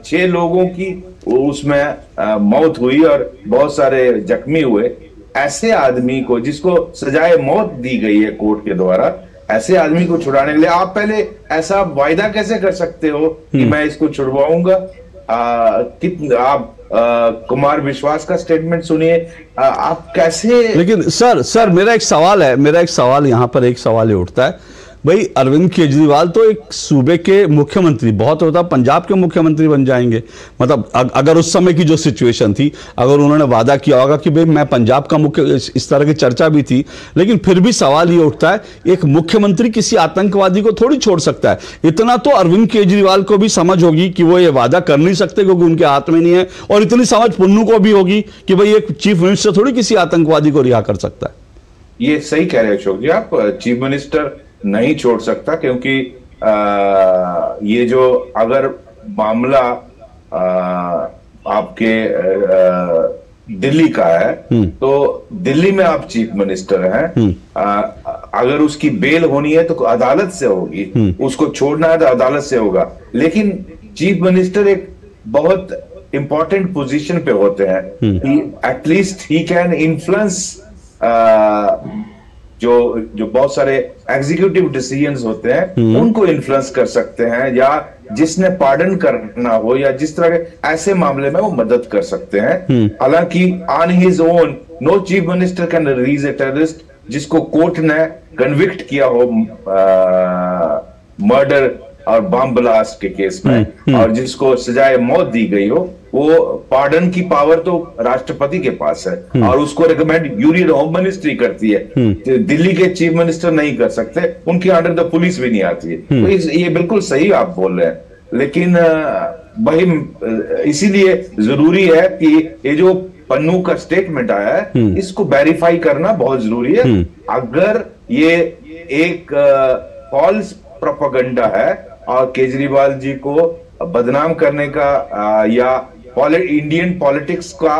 6 लोगों की उसमें मौत हुई और बहुत सारे जख्मी हुए। ऐसे आदमी को जिसको सजाए मौत दी गई है कोर्ट के द्वारा, ऐसे आदमी को छुड़ाने के लिए आप पहले ऐसा वायदा कैसे कर सकते हो कि मैं इसको छुड़वाऊंगा? आप कुमार विश्वास का स्टेटमेंट सुनिए, आप कैसे।
लेकिन सर मेरा एक सवाल यहाँ पर एक सवाल ये उठता है, भाई अरविंद केजरीवाल तो एक सूबे के मुख्यमंत्री, बहुत होता पंजाब के मुख्यमंत्री बन जाएंगे, मतलब अगर उस समय की जो सिचुएशन थी, अगर उन्होंने वादा किया होगा कि भाई मैं पंजाब का मुख्य, इस तरह की चर्चा भी थी, लेकिन फिर भी सवाल ये उठता है एक मुख्यमंत्री किसी आतंकवादी को थोड़ी छोड़ सकता है। इतना तो अरविंद केजरीवाल को भी समझ होगी कि वो ये वादा कर नहीं सकते क्योंकि उनके हाथ में नहीं है, और इतनी समझ पुन्नू को भी होगी कि भाई एक चीफ मिनिस्टर थोड़ी किसी आतंकवादी को रिहा कर सकता है।
ये सही कह रहे हैं अशोक जी, आप चीफ मिनिस्टर नहीं छोड़ सकता, क्योंकि ये जो अगर मामला आपके दिल्ली का है तो दिल्ली में आप चीफ मिनिस्टर हैं, अगर उसकी बेल होनी है तो अदालत से होगी, उसको छोड़ना है तो अदालत से होगा। लेकिन चीफ मिनिस्टर एक बहुत इंपॉर्टेंट पोजीशन पे होते हैं, एटलीस्ट ही कैन इन्फ्लुएंस जो बहुत सारे एग्जीक्यूटिव डिसीजंस होते हैं उनको इन्फ्लुएंस कर सकते हैं, या जिसने पार्डन करना हो या जिस तरह के ऐसे मामले में वो मदद कर सकते हैं। हालांकि on his own no chief minister can release a terrorist जिसको कोर्ट ने कन्विक्ट किया हो मर्डर और बम ब्लास्ट के केस में, और जिसको सजाए मौत दी गई हो, वो पार्डन की पावर तो राष्ट्रपति के पास है और उसको रिकमेंड यूनियन होम मिनिस्ट्री करती है। दिल्ली के चीफ मिनिस्टर नहीं कर सकते, उनके अंडर द पुलिस भी नहीं आती है। तो ये बिल्कुल सही आप बोल रहे हैं, लेकिन वही इसीलिए जरूरी है कि ये जो पन्नू का स्टेटमेंट आया है इसको वेरीफाई करना बहुत जरूरी है। अगर ये एक फॉल्स प्रोपेगेंडा है और केजरीवाल जी को बदनाम करने का या इंडियन पॉलिटिक्स का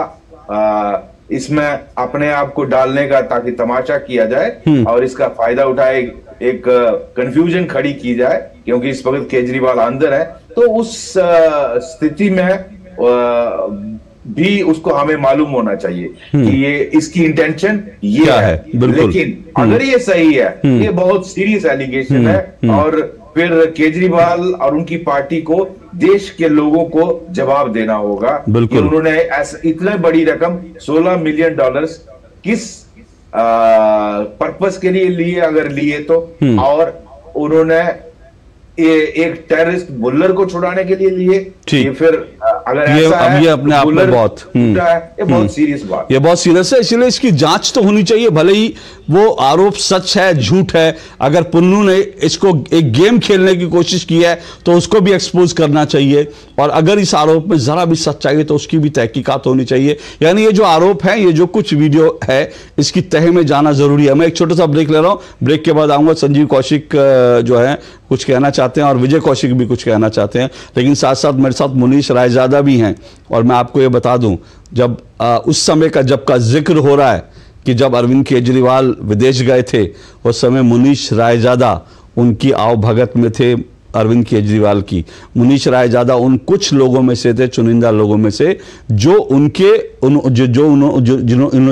इसमें अपने आप को डालने का ताकि तमाशा किया जाए और इसका फायदा उठाए, एक कंफ्यूजन खड़ी की जाए क्योंकि इस वक्त केजरीवाल अंदर है, तो उस स्थिति में भी उसको हमें मालूम होना चाहिए कि ये इसकी इंटेंशन ये है। लेकिन अगर ये सही है, ये बहुत सीरियस एलिगेशन है और फिर केजरीवाल और उनकी पार्टी को देश के लोगों को जवाब देना होगा कि उन्होंने इतने बड़ी रकम $16 मिलियन किस पर्पस के लिए लिए, अगर लिए तो, और उन्होंने एक टेररिस्ट बुल्लर को छुड़ाने के लिए लिए। ये फिर अगर ऐसा है,
ये अपने आप में बहुत
ये बहुत सीरियस बात,
ये बहुत सीरियस है, इसलिए इसकी जांच तो होनी चाहिए, भले ही वो आरोप सच है झूठ है। अगर पुन्नू ने इसको एक गेम खेलने की कोशिश की है तो उसको भी एक्सपोज करना चाहिए, और अगर इस आरोप में जरा भी सच्चाई है तो उसकी भी तहकीकात होनी चाहिए। यानी ये जो आरोप है, ये जो कुछ वीडियो है, इसकी तह में जाना जरूरी है। मैं एक छोटा सा ब्रेक ले रहा हूं, ब्रेक के बाद आऊंगा। संजीव कौशिक जो है कुछ कहना चाहते हैं और विजय कौशिक भी कुछ कहना चाहते हैं, लेकिन साथ साथ मेरे साथ मुनीश रायजादा भी हैं। और मैं आपको ये बता दूं, जब उस समय का जब का जिक्र हो रहा है कि जब अरविंद केजरीवाल विदेश गए थे, उस समय मुनीश रायजादा उनकी आवभगत में थे अरविंद केजरीवाल की। मुनीश रायजादा उन कुछ लोगों में से थे, चुनिंदा लोगों में से, जो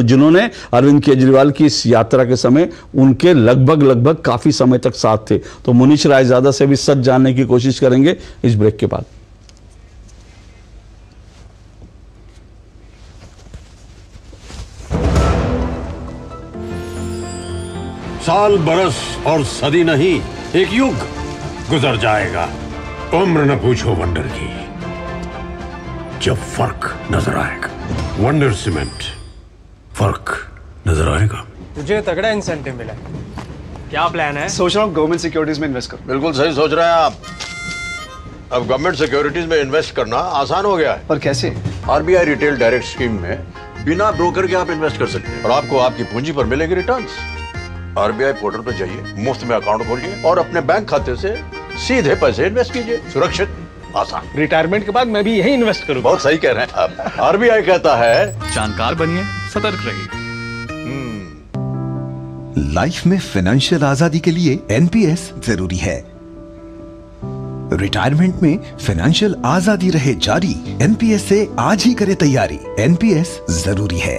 जिन्होंने अरविंद केजरीवाल की इस यात्रा के समय उनके लगभग काफी समय तक साथ थे। तो मुनीश रायजादा से भी सच जानने की कोशिश करेंगे इस ब्रेक के बाद।
साल, बरस और सदी नहीं, एक युग गुजर जाएगा, उम्र न पूछो वंडर की, जब फर्क नजर आएगा। वंडर सीमेंट, फर्क नजर आएगा।
तुझे तगड़ा इंसेंटिव मिला, क्या प्लान है?
सोच रहा हूँ गवर्नमेंट सिक्योरिटीज में इन्वेस्ट करूं।
बिल्कुल सही सोच रहे हैं आप। अब गवर्नमेंट सिक्योरिटीज में इन्वेस्ट करना आसान हो गया है।
पर कैसे?
आरबीआई रिटेल डायरेक्ट स्कीम में बिना ब्रोकर के आप इन्वेस्ट कर सकते हैं और आपको आपकी पूंजी पर मिलेंगे रिटर्न्स। आरबीआई पोर्टल पर जाइए, मुफ्त में अकाउंट खोलिए और अपने बैंक खाते से सीधे पैसे इन्वेस्ट कीजिए। सुरक्षित, आसान।
रिटायरमेंट के बाद मैं भी यही इन्वेस्ट करूंगा।
बहुत सही कह रहे हैं आप। आरबीआई कहता है
जानकार बनिए, सतर्क रहिए।
लाइफ में फाइनेंशियल आजादी के लिए एनपीएस जरूरी है। रिटायरमेंट में फाइनेंशियल आजादी रहे जारी, एनपीएस से आज ही करे तैयारी। एनपीएस जरूरी है।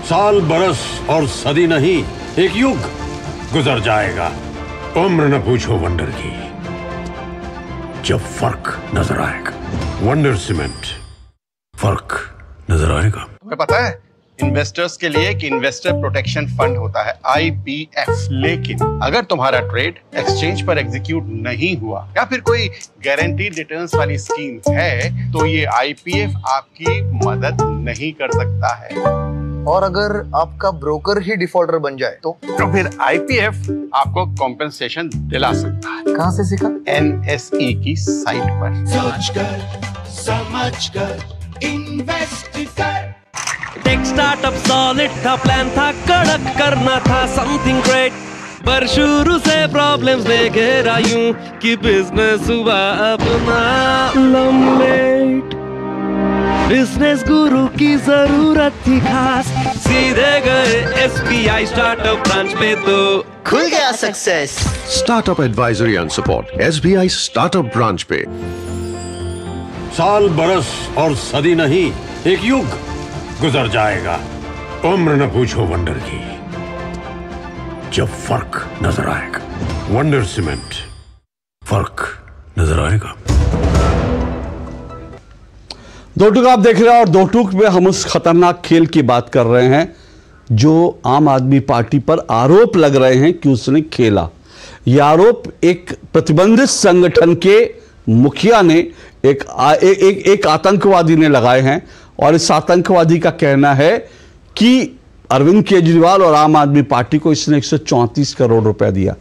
साल बरस और सदी नहीं, एक युग गुजर जाएगा। उम्र न पूछो वंडर की, जब फर्क नजर आएगा। वंडर सीमेंट, फर्क नजर आएगा।
तुम्हें पता है इन्वेस्टर्स के लिए कि इन्वेस्टर प्रोटेक्शन फंड होता है IPF, लेकिन अगर तुम्हारा ट्रेड एक्सचेंज पर एग्जीक्यूट नहीं हुआ या फिर कोई गारंटीड रिटर्न्स वाली स्कीम है तो ये IPF आपकी मदद नहीं कर सकता है।
और अगर आपका ब्रोकर ही डिफॉल्टर बन जाए तो
फिर IPF आपको कॉम्पेंसेशन दिला सकता है।
कहां से सीखा?
NSE की साइट पर।
सोच कर समझ कर इन्वेस्ट कर।
टेक स्टार्टअप सॉलिड था, प्लान था कड़क, करना था समथिंग ग्रेट, पर शुरू से प्रॉब्लम्स ने घेरा यूं कि बिजनेस हुआ अपना लम्बेट। बिजनेस गुरु की जरूरत थी खास, सीधे गए SBI स्टार्टअप ब्रांच पे तो
खुल गया success.
Startup advisory and support SBI startup branch पे।
साल बरस और सदी नहीं, एक युग गुजर जाएगा। उम्र न पूछो वंडर की, जब फर्क नजर आएगा। वंडर सीमेंट, फर्क नजर आएगा।
दो टूक आप देख रहे हैं और दो टूक में हम उस खतरनाक खेल की बात कर रहे हैं जो आम आदमी पार्टी पर आरोप लग रहे हैं कि उसने खेला। यह आरोप एक प्रतिबंधित संगठन के मुखिया ने एक आतंकवादी ने लगाए हैं और इस आतंकवादी का कहना है कि अरविंद केजरीवाल और आम आदमी पार्टी को इसने 134 करोड़ रुपए दिया।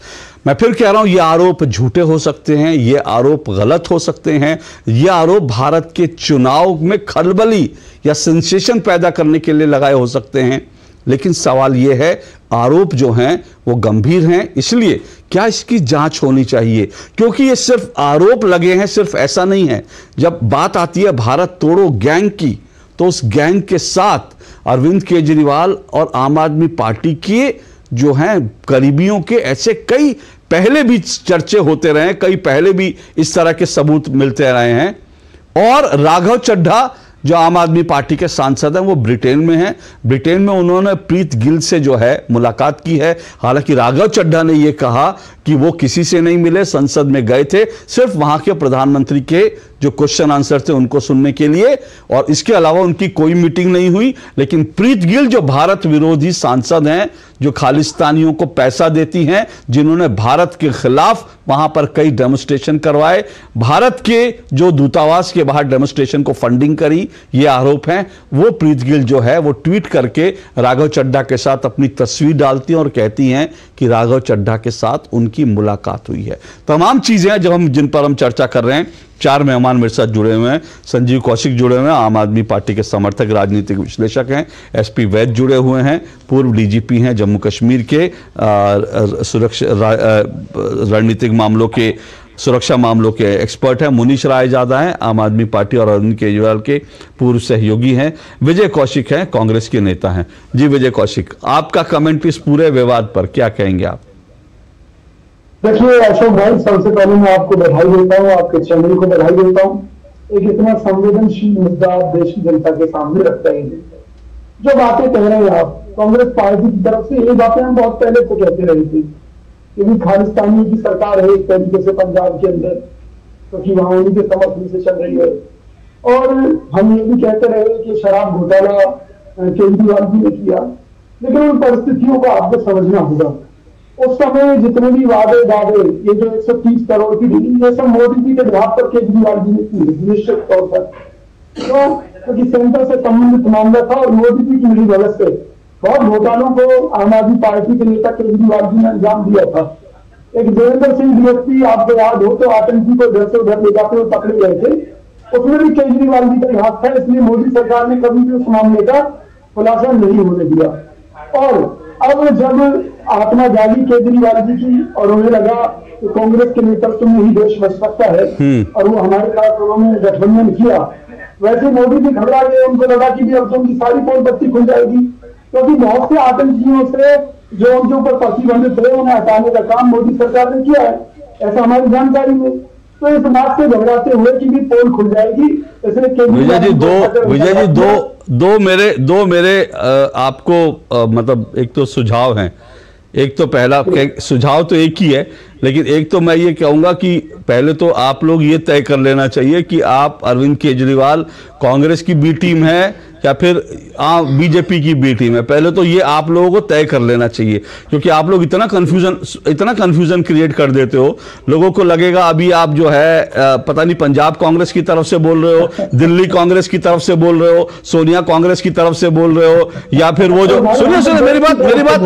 मैं फिर कह रहा हूं, यह आरोप झूठे हो सकते हैं, यह आरोप गलत हो सकते हैं, यह आरोप भारत के चुनाव में खलबली या सेंसेशन पैदा करने के लिए लगाए हो सकते हैं, लेकिन सवाल यह है आरोप जो हैं वो गंभीर हैं। इसलिए क्या इसकी जांच होनी चाहिए, क्योंकि ये सिर्फ आरोप लगे हैं, सिर्फ ऐसा नहीं है। जब बात आती है भारत तोड़ो गैंग की, तो उस गैंग के साथ अरविंद केजरीवाल और आम आदमी पार्टी के जो हैं करीबियों के ऐसे कई पहले भी चर्चे होते रहे, कई पहले भी इस तरह के सबूत मिलते रहे हैं। और राघव चड्ढा जो आम आदमी पार्टी के सांसद हैं वो ब्रिटेन में हैं। ब्रिटेन में उन्होंने प्रीत गिल से जो है मुलाकात की है। हालांकि राघव चड्ढा ने यह कहा कि वो किसी से नहीं मिले, संसद में गए थे सिर्फ वहां के प्रधानमंत्री के जो क्वेश्चन आंसर थे उनको सुनने के लिए, और इसके अलावा उनकी कोई मीटिंग नहीं हुई। लेकिन प्रीत गिल जो भारत विरोधी सांसद हैं, जो खालिस्तानियों को पैसा देती हैं, जिन्होंने भारत के खिलाफ वहां पर कई डेमोन्स्ट्रेशन करवाए, भारत के जो दूतावास के बाहर डेमोन्स्ट्रेशन को फंडिंग करी, ये आरोप हैं। वो प्रीत गिल जो है वो ट्वीट करके राघव चड्ढा के साथ अपनी तस्वीर डालती हैं और कहती हैं कि राघव चड्ढा के साथ उनकी मुलाकात हुई है। तमाम चीजें हैं जिन पर हम चर्चा कर रहे हैं। चार मेहमान मेरे साथ जुड़े हुए हैं। संजीव कौशिक जुड़े हुए हैं, आम आदमी पार्टी के समर्थक राजनीतिक विश्लेषक हैं। SP वैद जुड़े हुए हैं, पूर्व DGP हैं जम्मू कश्मीर के, रणनीतिक मामलों के सुरक्षा मामलों के एक्सपर्ट हैं। मुनीश रायजादा हैं, आम आदमी पार्टी और अरविंद केजरीवाल के पूर्व सहयोगी हैं। विजय कौशिक हैं, कांग्रेस के नेता हैं। जी विजय कौशिक, आपका कमेंट इस पूरे विवाद पर क्या कहेंगे आप?
देखिए अशोक भाई, सबसे पहले मैं आपको बधाई देता हूँ, आपके चैनल को बधाई देता हूँ। एक इतना संवेदनशील मुद्दा आप देश की जनता के सामने रखते हैं। जो बातें कह रहे हैं आप, कांग्रेस पार्टी की तरफ से ये बातें हम बहुत पहले से कहते रहे थे, क्योंकि खालिस्तानियों की सरकार है एक तरीके से पंजाब के अंदर, क्योंकि वहां उन्हीं के समर्थन से चल रही है। और हम ये भी कहते रहे कि शराब घोटाला केजरीवाल जी ने किया, लेकिन उन परिस्थितियों को आपको समझना होगा। उस समय जितने भी वादे ये जो 130 करोड़ की डील, ये सब मोदी जी के जवाब पर केजरीवाल जी ने की निश्चित तौर पर, क्योंकि सेंटर से संबंधित मामला था और मोदी जी की मिली भगत से बहुत घोटालों को आम आदमी पार्टी के नेता केजरीवाल जी ने अंजाम दिया था। एक देवेंद्र सिंह DSP आपको याद हो तो आतंकी को इधर से उधर ले जाते हुए पकड़े गए थे, उसमें भी केजरीवाल जी का हाथ था। इसलिए मोदी सरकार ने कभी भी उस मामले का खुलासा नहीं होने दिया। और अब जब आत्मा जागी केजरीवाल जी की और उन्हें लगा कि कांग्रेस के नेतृत्व में ही देश बच सकता है और वो हमारे साथ उन्होंने गठबंधन किया, वैसे मोदी जी घबरा गए। उनको लगा कि भी अब तो उनकी सारी पोल बत्ती खुल जाएगी, क्योंकि बहुत से आतंकियों से जो उनके ऊपर प्रतिबंधित थे उन्हें हटाने का काम मोदी सरकार ने किया है, ऐसा हमारी जानकारी में। तो इस बात से घबराते हुए कि भी पोल खुल जाएगी, इसलिए
विजय जी दो मेरे आपको मतलब एक तो सुझाव हैं। एक तो पहला सुझाव तो एक ही है, लेकिन एक तो मैं ये कहूंगा कि पहले तो आप लोग ये तय कर लेना चाहिए कि आप अरविंद केजरीवाल कांग्रेस की बी टीम है या फिर बीजेपी की बी टीम है। पहले तो ये आप लोगों को तय कर लेना चाहिए, क्योंकि आप लोग इतना कंफ्यूजन क्रिएट कर देते हो। लोगों को लगेगा अभी आप जो है पता नहीं पंजाब कांग्रेस की तरफ से बोल रहे हो, दिल्ली कांग्रेस की तरफ से बोल रहे हो, सोनिया कांग्रेस की तरफ से बोल रहे हो, या फिर वो जो सुनिए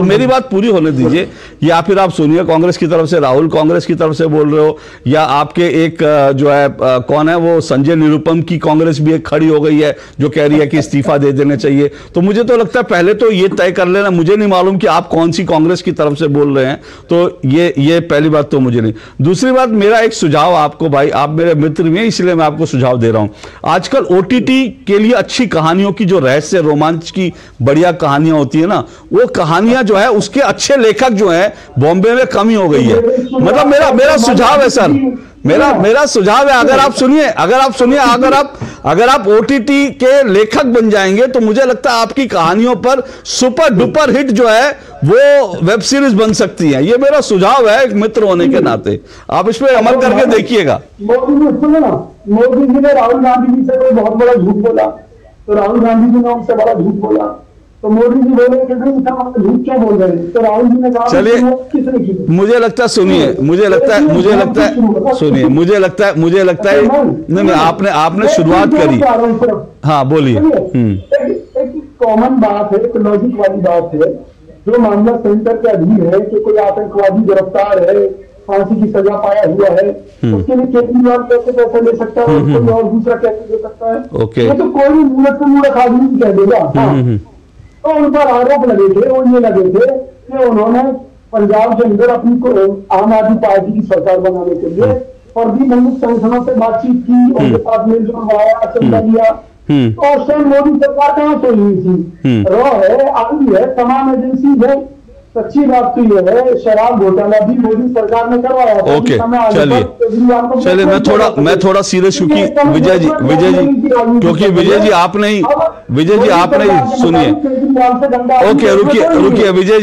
मेरी बात पूरी होने दीजिए। या फिर आप सोनिया कांग्रेस की तरफ से, राहुल कांग्रेस की तरफ से बोल रहे हो, या आपके एक जो है कौन है वो संजय निरुपम की कांग्रेस भी एक खड़ी हो गई है जो कह रही है कि इस्तीफा दे देने चाहिए। तो मुझे तो लगता है पहले तो ये तय कर लेना। मुझे नहीं मालूम कि आप कौन सी कांग्रेस की तरफ से बोल रहे हैं, तो ये पहली बात तो मुझे नहीं। दूसरी बात, मेरा एक सुझाव आपको, भाई आप मेरे मित्र भी हैं इसलिए मैं आपको सुझाव दे रहा हूं। आजकल ओटीटी के लिए अच्छी कहानियों की, जो रहस्य रोमांच की बढ़िया कहानियां होती है ना, वो कहानियां जो है उसके अच्छे लेखक जो है बॉम्बे में कमी हो गई है। मतलब मेरा सुझाव है सर, मेरा सुझाव है, अगर आप ओटीटी के लेखक बन जाएंगे तो मुझे लगता है आपकी कहानियों पर सुपर डुपर हिट जो है वो वेब सीरीज बन सकती है। ये मेरा सुझाव है एक मित्र होने के नाते, आप इस पर अमल करके देखिएगा।
मोदी जी ने राहुल गांधी जी से कोई बहुत बड़ा झूठ बोला, तो राहुल गांधी जी ने उनसे बड़ा झूठ बोला, तो मोदी जी बोले कि झूठ क्यों बोल रहे हैं, तो राहुल जी ने कहा
चलिए मुझे लगता है नहीं आपने शुरुआत करी। हाँ बोलिए।
एक कॉमन बात है, एक लॉजिक वाली बात है। जो मामला सेंटर के अधीन है कि कोई आतंकवादी गिरफ्तार है, फांसी की सजा पाया हुआ है, उसके लिए केजरीवाल कैसे पैसा ले सकता है, कोई और दूसरा कैसे दे सकता है? ये तो कोई भी मूर्ख आदमी कह देगा। तो उन पर आरोप लगे थे, वो ये लगे थे कि उन्होंने पंजाब के अंदर अपनी आम आदमी पार्टी की सरकार बनाने के लिए फर्जी बंधुक संगठनों से बातचीत की, उनके साथ मिलजुल बनाया, चंदा लिया। तो उस टाइम मोदी सरकार कहाँ सोई हुई थी? रॉ है, आई है, तमाम एजेंसी है। सच्ची बात तो ये है, शराब घोटाला भी मोदी सरकार ने करवाया था।
ओके चलिए मैं थोड़ा सीरियस, क्योंकि विजय जी क्योंकि विजय जी आपने सुनिए। ओके रुकिए विजय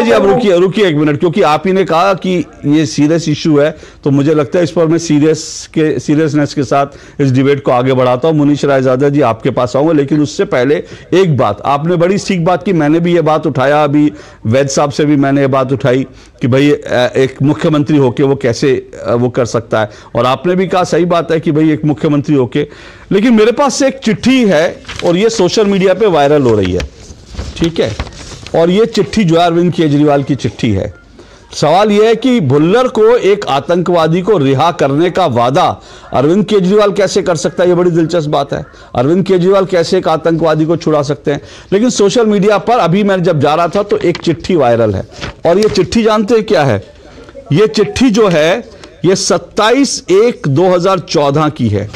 जी अब रुकिए एक मिनट, क्योंकि आप ही ने कहा कि ये सीरियस इशू है, तो मुझे लगता है इस पर मैं सीरियसनेस के साथ इस डिबेट को आगे बढ़ाता हूं। मुनीश रायजादा जी आपके पास आऊंगा, लेकिन उससे पहले एक बात, आपने बड़ी ठीक बात की, मैंने भी ये बात उठाया, अभी वैद साहब से भी मैंने ये बात उठाई कि भाई एक मुख्यमंत्री होके वो कैसे वो कर सकता है, और आपने भी कहा सही बात है कि भाई एक मुख्यमंत्री होके। लेकिन मेरे पास से एक चिट्ठी है और ये सोशल मीडिया पे वायरल हो रही है, ठीक है, और ये चिट्ठी जो है अरविंद केजरीवाल की चिट्ठी है। सवाल यह है कि भुल्लर को, एक आतंकवादी को रिहा करने का वादा अरविंद केजरीवाल कैसे कर सकता है? ये बड़ी दिलचस्प बात है। अरविंद केजरीवाल कैसे एक आतंकवादी को छुड़ा सकते हैं? लेकिन सोशल मीडिया पर अभी मैं जब जा रहा था तो एक चिट्ठी वायरल है, और ये चिट्ठी जानते हैं क्या है? ये चिट्ठी जो है ये 27/1/2014 की है।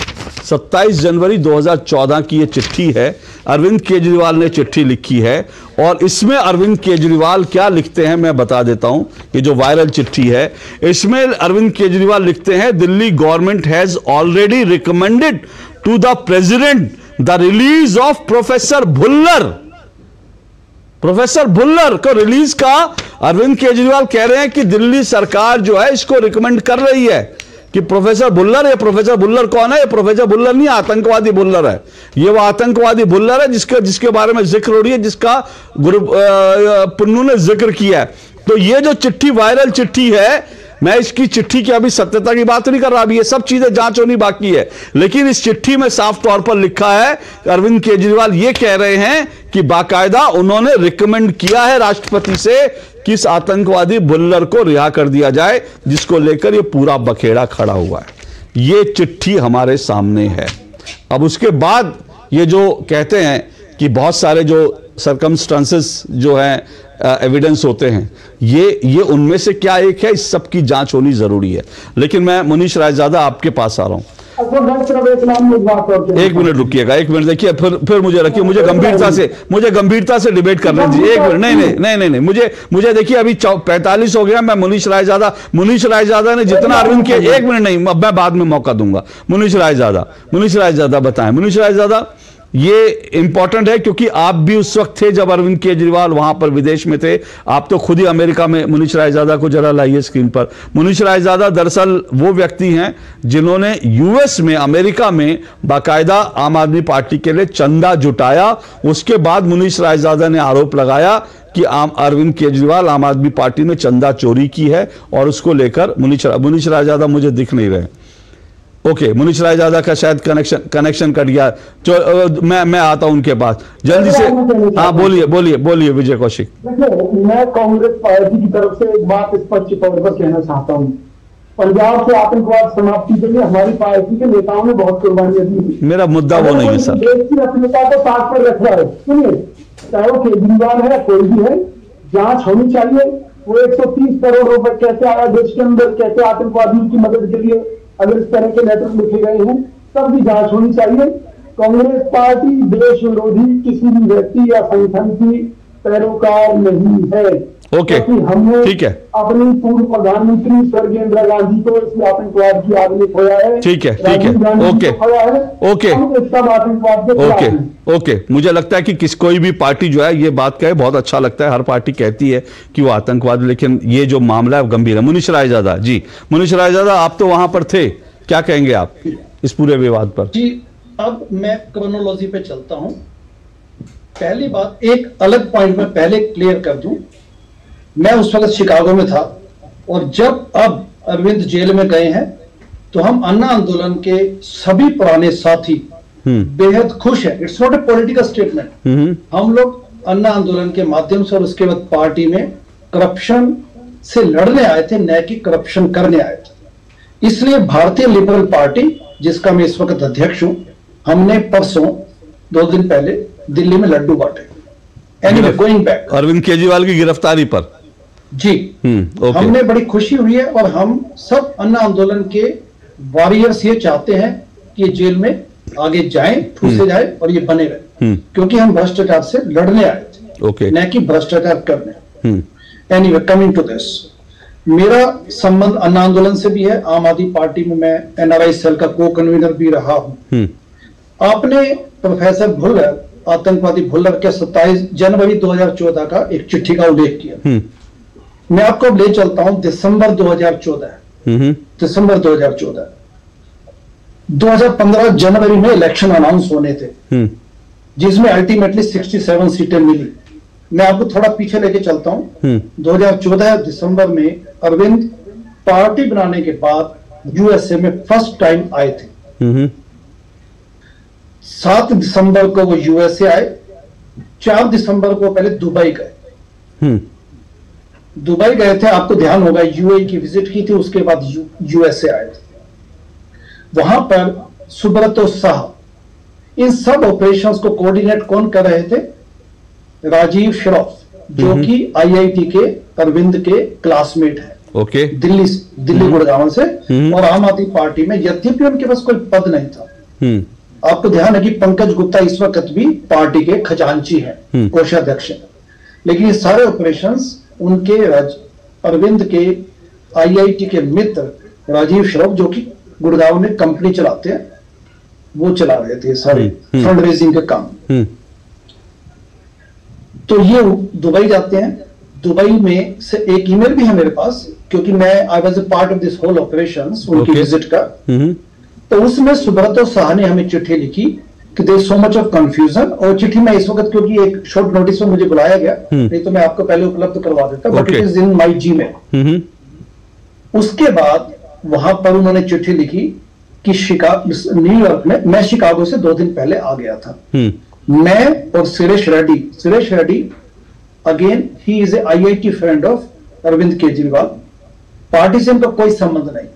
27 जनवरी 2014 की ये चिट्ठी है, अरविंद केजरीवाल ने चिट्ठी लिखी है। और इसमें अरविंद केजरीवाल क्या लिखते हैं मैं बता देता हूं। ये जो वायरल चिट्ठी है, इसमें अरविंद केजरीवाल लिखते हैं, Delhi government has already recommended to the president the release of professor Bhullar. Professor Bhullar को रिलीज का अरविंद केजरीवाल कह रहे हैं कि दिल्ली सरकार जो है इसको रिकमेंड कर रही है कि प्रोफेसर भुल्लर, ये प्रोफेसर भुल्लर कौन है? ये प्रोफेसर भुल्लर नहीं, आतंकवादी भुल्लर है। ये वो आतंकवादी भुल्लर है जिसके बारे में जिक्र हो रही है, जिसका गुरु पुन्नू ने जिक्र किया है। तो ये जो चिट्ठी वायरल चिट्ठी है, मैं इसकी चिट्ठी की अभी सत्यता की बात नहीं कर रहा, अभी ये सब चीजें जांच होनी बाकी है, लेकिन इस चिट्ठी में साफ तौर पर लिखा है अरविंद केजरीवाल ये कह रहे हैं कि बाकायदा उन्होंने रिकमेंड किया है राष्ट्रपति से कि इस आतंकवादी भुल्लर को रिहा कर दिया जाए, जिसको लेकर ये पूरा बखेड़ा खड़ा हुआ है। ये चिट्ठी हमारे सामने है। अब उसके बाद ये जो कहते हैं कि बहुत सारे जो सर्कमस्टांसेस जो हैं एविडेंस होते हैं, ये उनमें से क्या एक है, इस सब की जांच होनी जरूरी है। लेकिन मैं मुनीश रायजादा आपके पास आ रहा हूं। एक मिनट रुकिएगा, एक मिनट देखिए, फिर मुझे रखिए, मुझे गंभीरता से डिबेट करने दीजिए। एक मिनट, नहीं, मुझे देखिए अभी 45 हो गया। मैं मुनीश रायजादा ने जितना अरविंद के, एक मिनट नहीं, मैं बाद में मौका दूंगा। मुनीश रायजादा बताएं। मुनीश रायजादा, ये इंपॉर्टेंट है क्योंकि आप भी उस वक्त थे जब अरविंद केजरीवाल वहां पर विदेश में थे। आप तो खुद ही अमेरिका में। मुनीश रायजादा को जरा लाइए स्क्रीन पर। मुनीश रायजादा दरअसल वो व्यक्ति हैं जिन्होंने यूएस में, अमेरिका में बाकायदा आम आदमी पार्टी के लिए चंदा जुटाया। उसके बाद मुनीश रायजादा ने आरोप लगाया कि अरविंद केजरीवाल, आम आदमी पार्टी ने चंदा चोरी की है और उसको लेकर मुनीश रायजादा मुझे दिख नहीं रहे। ओके, मुनीश रायजादा का शायद कनेक्शन कट गया। मैं आता हूं उनके पास जल्दी से। हाँ, बोलिए विजय कौशिक।
देखिए, मैं कांग्रेस पार्टी की तरफ से एक बात स्पष्ट तौर पर कहना चाहता हूँ। पंजाब से आतंकवाद समाप्ति के लिए हमारी पार्टी के नेताओं ने बहुत कुर्बानियां दी।
मेरा मुद्दा वो नहीं है सर।
देश की अखंडता को साथ पर रख रहा है। सुनिए, चाहे वो केजरीवाल है, कोई भी है, जांच होनी चाहिए। वो 130 करोड़ रुपए कैसे आया देश के अंदर, कैसे आतंकवादियों की मदद के लिए अगर इस तरह के लेटर लिखे गए हैं, तब भी जांच होनी चाहिए। कांग्रेस पार्टी देश विरोधी किसी भी व्यक्ति या संगठन की पैरोकार नहीं है।
ओके,
हमने
ठीक है,
अपनी पूर्व प्रधानमंत्री स्वर्गीय इंदिरा गांधी को इस आतंकवाद की आग में खोया है।
ठीक है, ओके। मुझे लगता है कि कोई भी पार्टी जो है ये बात कहे, बहुत अच्छा लगता है। हर पार्टी कहती है कि वो आतंकवाद, लेकिन ये जो मामला है गंभीर है। मुनीश रायजादा जी, मुनीश रायजादा, आप तो वहां पर थे, क्या कहेंगे आप इस पूरे विवाद पर?
जी, अब मैं क्रोनोलॉजी पे चलता हूं। पहली बात, एक अलग पॉइंट में पहले क्लियर कर दूं। मैं उस वक्त शिकागो में था और जब अब अरविंद जेल में गए हैं तो हम अन्ना आंदोलन के सभी पुराने साथी बेहद खुश हैं। It's not a political statement. हम लोग अन्ना आंदोलन के माध्यम से और उसके बाद पार्टी में करप्शन से लड़ने आए थे, न कि करप्शन करने आए थे। इसलिए भारतीय लिबरल पार्टी, जिसका मैं इस वक्त अध्यक्ष हूं, हमने परसों 2 दिन पहले दिल्ली में लड्डू बांटे। Anyway, going back,
Arvind Kejriwal की गिरफ्तारी पर
जी हमने बड़ी खुशी हुई है और हम सब अन्ना आंदोलन के वॉरियर्स ये चाहते हैं कि ये जेल में आगे जाएं, ठूसे जाए और ये बने रहे, क्योंकि हम भ्रष्टाचार से लड़ने आए थे, न कि भ्रष्टाचार करने। एनीवे, कमिंग टू दिस, मेरा संबंध अन्ना आंदोलन से भी है। आम आदमी पार्टी में मैं एनआरआई सेल का को कन्वीनर भी रहा हूं। आपने प्रोफेसर भुल्लर, आतंकवादी भुल्लर के 27 जनवरी 2014 का एक चिट्ठी का उल्लेख किया। मैं आपको अब ले चलता हूं दिसंबर 2014। दिसंबर 2014, 2015 जनवरी में इलेक्शन अनाउंस होने थे, जिसमें अल्टीमेटली 67 सीटें मिली। मैं आपको थोड़ा पीछे लेके चलता हूं। 2014 दिसंबर में अरविंद पार्टी बनाने के बाद यूएसए में फर्स्ट टाइम आए थे। 7 दिसंबर को वो यूएसए आए। 4 दिसंबर को पहले दुबई गए। दुबई गए थे, आपको ध्यान होगा, यूएई की विजिट की थी, उसके बाद यूएसए आए थे। वहां पर सुब्रतो साह, इन सब ऑपरेशंस को कोऑर्डिनेट कौन कर रहे थे? राजीव श्रॉफ, जो कि आईआईटी के अरविंद के क्लासमेट है।
ओके,
दिल्ली गुड़गांव से, और आम आदमी पार्टी में, यद्यपि उनके पास कोई पद नहीं था। आपको ध्यान है कि पंकज गुप्ता इस वक्त भी पार्टी के खजांची हैं, कोषाध्यक्ष हैं। लेकिन ये सारे ऑपरेशंस उनके अरविंद के आईआईटी के मित्र राजीव श्रॉफ, जो कि गुड़गांव में कंपनी चलाते हैं, वो चला रहे थे सारे फंड रेजिंग के काम। तो ये दुबई जाते हैं। दुबई में से एक ईमेल भी है मेरे पास, क्योंकि मैं I was a part of this whole operations, उनकी विजिट का। तो उसमें सुब्रतो साह ने हमें चिट्ठी लिखी कि there is so much of confusion, और चिट्ठी में इस वक्त, क्योंकि एक शॉर्ट नोटिस में मुझे बुलाया गया, नहीं तो मैं आपको पहले उपलब्ध करवा देता, but it is in my Gmail. उसके बाद वहां पर उन्होंने चिट्ठी लिखी कि न्यूयॉर्क में, मैं शिकागो से 2 दिन पहले आ गया था, मैं और Suresh Reddy again, he is a IIT friend of Arvind Kejriwal, party से इनका कोई संबंध नहीं।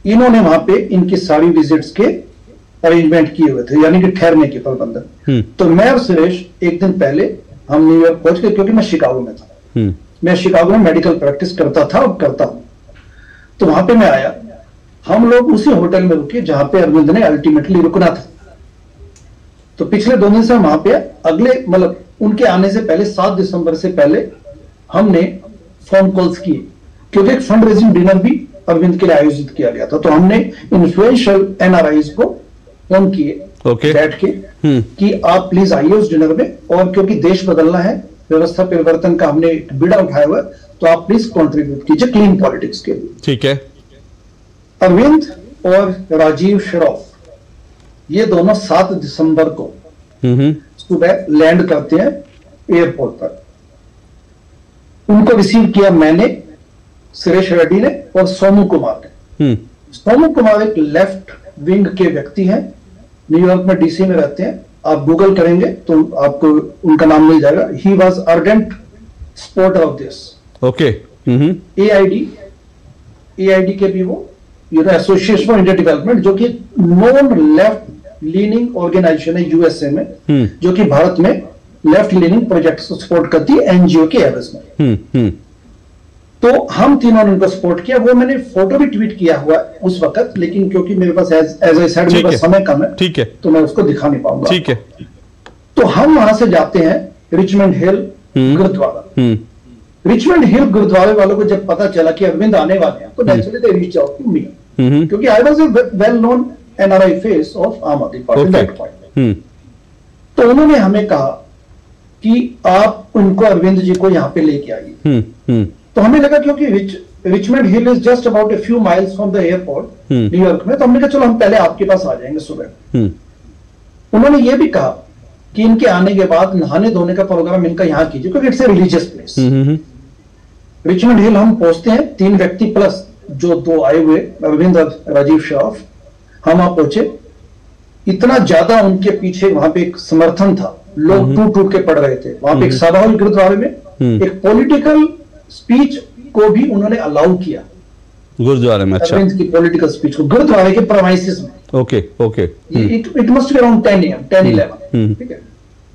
इन्होंने वहां पे इनकी सारी विजिट्स के अरेंजमेंट किए हुए थे, यानी कि ठहरने के प्रबंधन। तो मैं और सुरेश एक दिन पहले हम न्यूयॉर्क पहुंच गए, क्योंकि मैं शिकागो में था। मैं शिकागो में मेडिकल प्रैक्टिस करता था और करता हूं। तो वहां पे मैं आया, हम लोग उसी होटल में रुके जहां पे अरविंद ने अल्टीमेटली रुकना था। तो पिछले 2 दिन से वहां पे अगले, मतलब उनके आने से पहले 7 दिसंबर से पहले हमने फोन कॉल्स किए, क्योंकि एक फंड रेजिंग डिनर भी अरविंद के लिए आयोजित किया गया था। तो हमने इन्फ्लुएंशियल एनआरआईज को फोन किए, बैठ के कि आप प्लीज आइए उस डिनर में, और क्योंकि देश बदलना है, व्यवस्था परिवर्तन का हमने एक बीड़ा उठाया हुआ है, तो आप प्लीज कंट्रीब्यूट कीजिए क्लीन पॉलिटिक्स के लिए। ठीक है। अरविंद और राजीव श्रॉफ ये दोनों 7 दिसंबर को सुबह लैंड करते हैं एयरपोर्ट पर। उनको रिसीव किया मैंने, सुरेश रेड्डी ने और सोमू कुमार ने। सोमू कुमार एक लेफ्ट विंग के व्यक्ति हैं, न्यूयॉर्क में डीसी में रहते हैं। आप गूगल करेंगे तो आपको उनका नाम मिल जाएगा। He was ardent supporter of this. Okay. A I D के भी वो एसोसिएशन फॉर इंडिया डेवलपमेंट, जो कि नॉन लेफ्ट लीनिंग ऑर्गेनाइजेशन है यूएसए में, जो कि भारत में लेफ्ट लीनिंग प्रोजेक्ट को सपोर्ट करती है एनजीओ के एवज में। तो हम तीनों ने उनको सपोर्ट किया। वो मैंने फोटो भी ट्वीट किया हुआ उस वक्त, लेकिन क्योंकि मेरे पास एज आई सेड मेरे पास समय कम है, ठीक है, तो मैं उसको दिखा नहीं पाऊंगा। ठीक है। तो हम वहां से जाते हैं Richmond Hill gurdwara. Richmond Hill गुरुद्वारे वालों को जब पता चला कि अरविंद आने वाले हैं, तो naturally they reach out to me, क्योंकि I was a well known NRI face of Aam Aadmi party that point. तो उन्होंने हमें कहा कि आप उनको अरविंद जी को यहाँ पे लेके आइए। तो हमें लगा क्योंकि Richmond Hill is just about a few miles from the airport New York में, तो हमने कहा चलो हम पहले आपके पास आ जाएंगे सुबह। उन्होंने ये भी कहा कि इनके आने के बाद नहाने धोने का प्रोग्राम इनका यहाँ कीजिए, क्योंकि it's a religious place. Richmond Hill हम पहुंचते हैं, 3 व्यक्ति प्लस जो 2 आए हुए अरविंद और राजीव श्रॉफ, हम वहां पहुंचे। इतना ज्यादा उनके पीछे वहां पे एक समर्थन था, लोग टूट टूट के पड़ रहे थे। वहां पे एक सभा हुई गुरुद्वारे में, एक पॉलिटिकल स्पीच को भी उन्होंने अलाउ किया गुरुद्वारे में। अच्छा, की पॉलिटिकल स्पीच को गुरुद्वारे के प्रेमाइसेस में। Okay okay. It must be around 10 AM 10-11, ठीक है।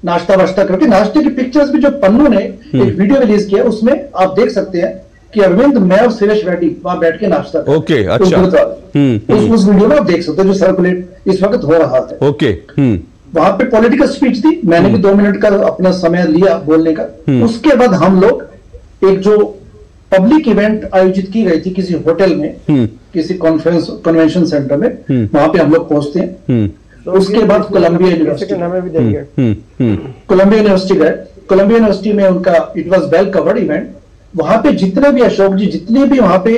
नाश्ता वाश्ता करके, नाश्ते की पिक्चर्स भी जो पन्नू ने एक वीडियो रिलीज किया, उसमें आप देख सकते हैं कि अरविंद, मैं और सुरेश रेड्डी वहां बैठ के नाश्ता कर। ओके, अच्छा। उस वीडियो में आप देख सकते हैं जो सर्कुलेट इस वक्त हो रहा है। ओके। वहां पे पॉलिटिकल स्पीच थी, मैंने भी 2 मिनट का अपना समय लिया बोलने का। उसके बाद हम लोग एक जो पब्लिक इवेंट आयोजित की गई थी किसी होटल में, किसी कन्वेंशन सेंटर में, वहां पे हम लोग पहुंचते हैं। उसके बाद कोलंबिया यूनिवर्सिटी गए। कोलंबिया यूनिवर्सिटी में उनका it was well covered event. वहां पे जितने भी अशोक जी, जितने भी वहां पे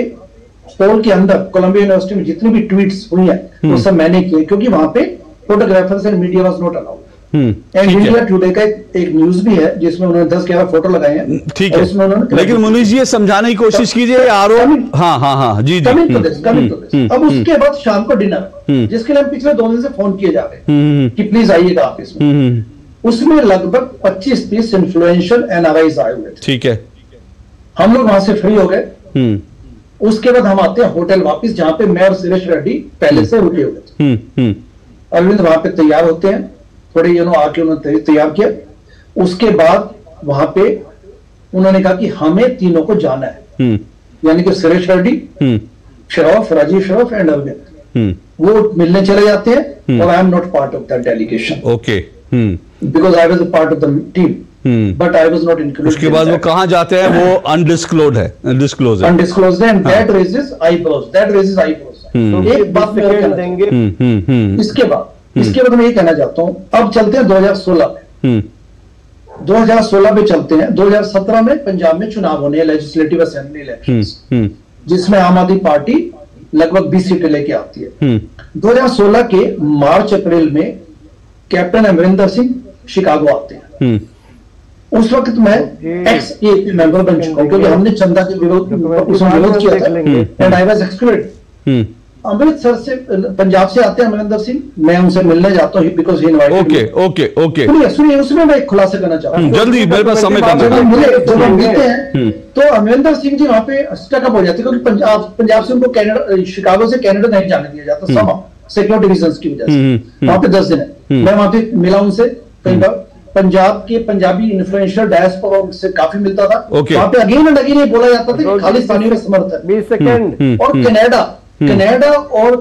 हॉल के अंदर कोलंबिया यूनिवर्सिटी में जितनी भी ट्वीट्स हुई है, वो सब मैंने किए, क्योंकि वहां पे photographers and media was not allowed. And India today का एक न्यूज भी है जिसमें उन्होंने 10-11 फोटो लगाए हैं। ठीक है, उसमें उन्होंने, लेकिन मुनीष जी ये समझाने की कोशिश कीजिए आरोप। हाँ जी। अब उसके बाद शाम को डिनर, जिसके लिए हम पिछले 2 दिन से फोन किए जा रहे हैं कि प्लीज आइएगा आप इसमें। उसमें लगभग 25-30 इन्फ्लुएंशियल एनआरआईज आए हुए थे। ठीक है। हम लोग वहां से फ्री हो गए। उसके बाद हम आते हैं होटल वापिस, जहां पे मैं और सुरेश रेड्डी पहले से रुके हुए थे। अरविंद वहां पे तैयार होते हैं, थोड़े आके उन्होंने तैयार किया। उसके बाद वहां पे उन्होंने कहा कि हमें तीनों को जाना है, यानी कि सुरेश रेड्डी, श्रॉफ, राजीव श्रॉफ एंड अरविंद, वो मिलने चले जाते हैं। और I am not part of that delegation. Okay. Because I was a part of the team, but I was not included. उसके बाद वो कहां जाते हैं, वो अनडिस्क्लोज्ड है, अनडिस्क्लोज्ड है, एंड दैट रेजेस आईब्रोज। एक बात मैं कहना देंगे। इसके बाद मैं ये कहना चाहता हूं, अब चलते हैं 2016 में। 2016 में चलते हैं। 2017 में पंजाब में चुनाव होने हैं, लेजिस्लेटिव असेंबली इलेक्शंस, जिसमें आम आदमी पार्टी लगभग 20 सीटें लेके आती है। 2016 के मार्च-अप्रैल में कैप्टन अमरिंदर सिंह शिकागो आते हैं। उस वक्त मैं एक्स एपी मेंबर बन चुका हूं, क्योंकि हमने चंदा के विरोध किया था, and I was excluded. Amritsar से, पंजाब से आते हैं अमरिंदर सिंह, मैं उनसे मिलने जाता हूँ बिकॉज ही इनवाइटेड। ओके। सुनिए, उसमें मैं एक खुलासा करना चाहता हूँ जल्दी, मेरे पास समय कम है। जब हम मिलते हैं तो अमरिंदर सिंह जी वहां पे स्टकअप हो जाते हैं, क्योंकि पंजाब से उनको कनाडा, शिकागो से कनाडा नहीं जाने दिया जाता, समा सिक्योरिटी रीजंस की वजह से। वहां पे 10 दिन है। मैं वहां पे मिला उनसे कई बार। पंजाब के पंजाबी इन्फ्लुएंशियल डायस्पोरा से काफी मिलता था। वहां पे अगेन एंड अगेन ये बोला जाता था कि खालिस्तानियों का समर्थन। 20 सेकंड। और कनाडा और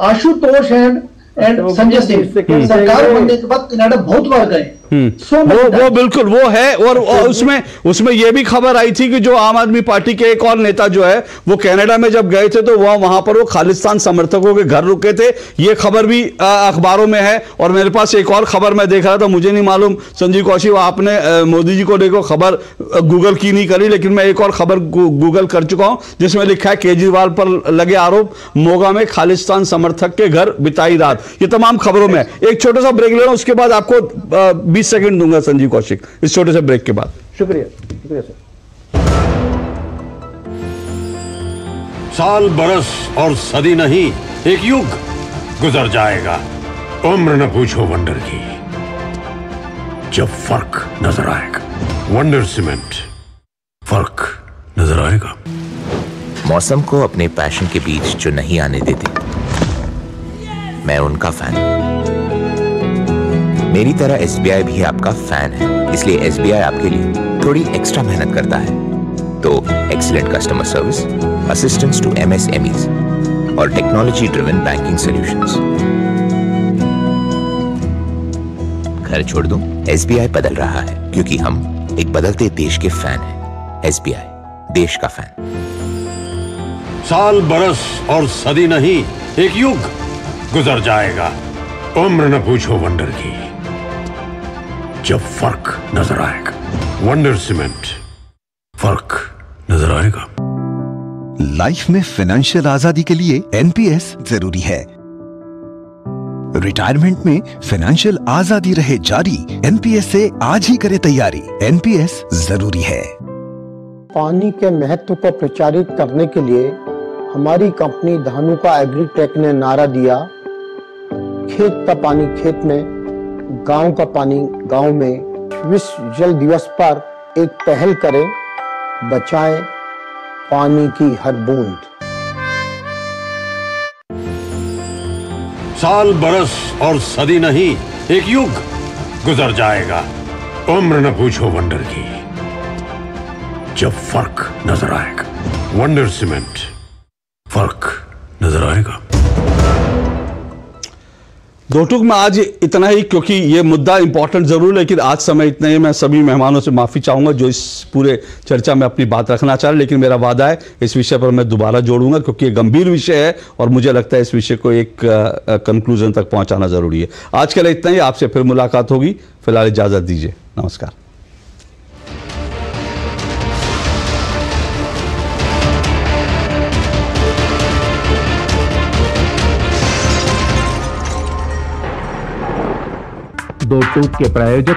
आशुतोष एंड संजय सिंह सरकार बनने के बाद कनाडा बहुत बार गए,
वो बिल्कुल वो है। और उसमें ये भी खबर आई थी कि जो आम आदमी पार्टी के एक और नेता जो है वो कनाडा में जब गए थे तो वहां पर वो खालिस्तान समर्थकों के घर रुके थे। ये खबर भी अखबारों में है। और मेरे पास एक और खबर मैं देख रहा था, मुझे नहीं मालूम संजीव कौशिक आपने मोदी जी को देखो खबर गूगल की नहीं करी, लेकिन मैं एक और खबर गूगल कर चुका हूं जिसमें लिखा है केजरीवाल पर लगे आरोप, मोगा में खालिस्तान समर्थक के घर बिताई रात। ये तमाम खबरों में। एक छोटा सा ब्रेक ले रहा हूं, उसके बाद आपको 20 सेकंड दूंगा संजीव कौशिक इस छोटे से ब्रेक के बाद।
शुक्रिया सर।
साल बरस और सदी नहीं, एक युग गुजर जाएगा। उम्र न पूछो वंडर की, जब फर्क नजर आएगा। वंडर सीमेंट, फर्क नजर आएगा।
मौसम को अपने पैशन के बीच जो नहीं आने देते, मैं उनका फैन हूं। मेरी तरह SBI भी आपका फैन है, इसलिए SBI आपके लिए थोड़ी एक्स्ट्रा मेहनत करता है। तो excellent customer service, assistance to MSMEs और टेक्नोलॉजी ड्रिवन बैंकिंग सॉल्यूशंस। घर छोड़ दूं, SBI बदल रहा है क्योंकि हम एक बदलते देश के फैन हैं। SBI, देश का फैन।
साल बरस और सदी नहीं, एक युग गुजर जाएगा। उम्र न पूछो वंडर की, जब फर्क नजर आएगा। वंडर सीमेंट, फर्क नजर आएगा।
लाइफ में फाइनेंशियल आजादी के लिए NPS जरूरी है। रिटायरमेंट में फाइनेंशियल आजादी रहे जारी, NPS से आज ही करे तैयारी। NPS जरूरी है।
पानी के महत्व को प्रचारित करने के लिए हमारी कंपनी धानुका एग्रीटेक ने नारा दिया, खेत का पानी खेत में, गांव का पानी गांव में। विश्व जल दिवस पर एक पहल करें, बचाएं पानी की हर बूंद।
साल बरस और सदी नहीं, एक युग गुजर जाएगा। उम्र न पूछो वंडर की, जब फर्क नजर आएगा। वंडर सीमेंट, फर्क नजर आएगा।
दो टूक में आज इतना ही, क्योंकि ये मुद्दा इंपॉर्टेंट जरूर है, लेकिन आज समय इतना ही। मैं सभी मेहमानों से माफी चाहूंगा जो इस पूरे चर्चा में अपनी बात रखना चाह रहे, लेकिन मेरा वादा है इस विषय पर मैं दोबारा जोड़ूंगा क्योंकि ये गंभीर विषय है और मुझे लगता है इस विषय को एक कंक्लूजन तक पहुंचाना जरूरी है। आज के लिए इतना ही, आपसे फिर मुलाकात होगी। फिलहाल इजाजत दीजिए, नमस्कार।
दो टूक के प्रायोजक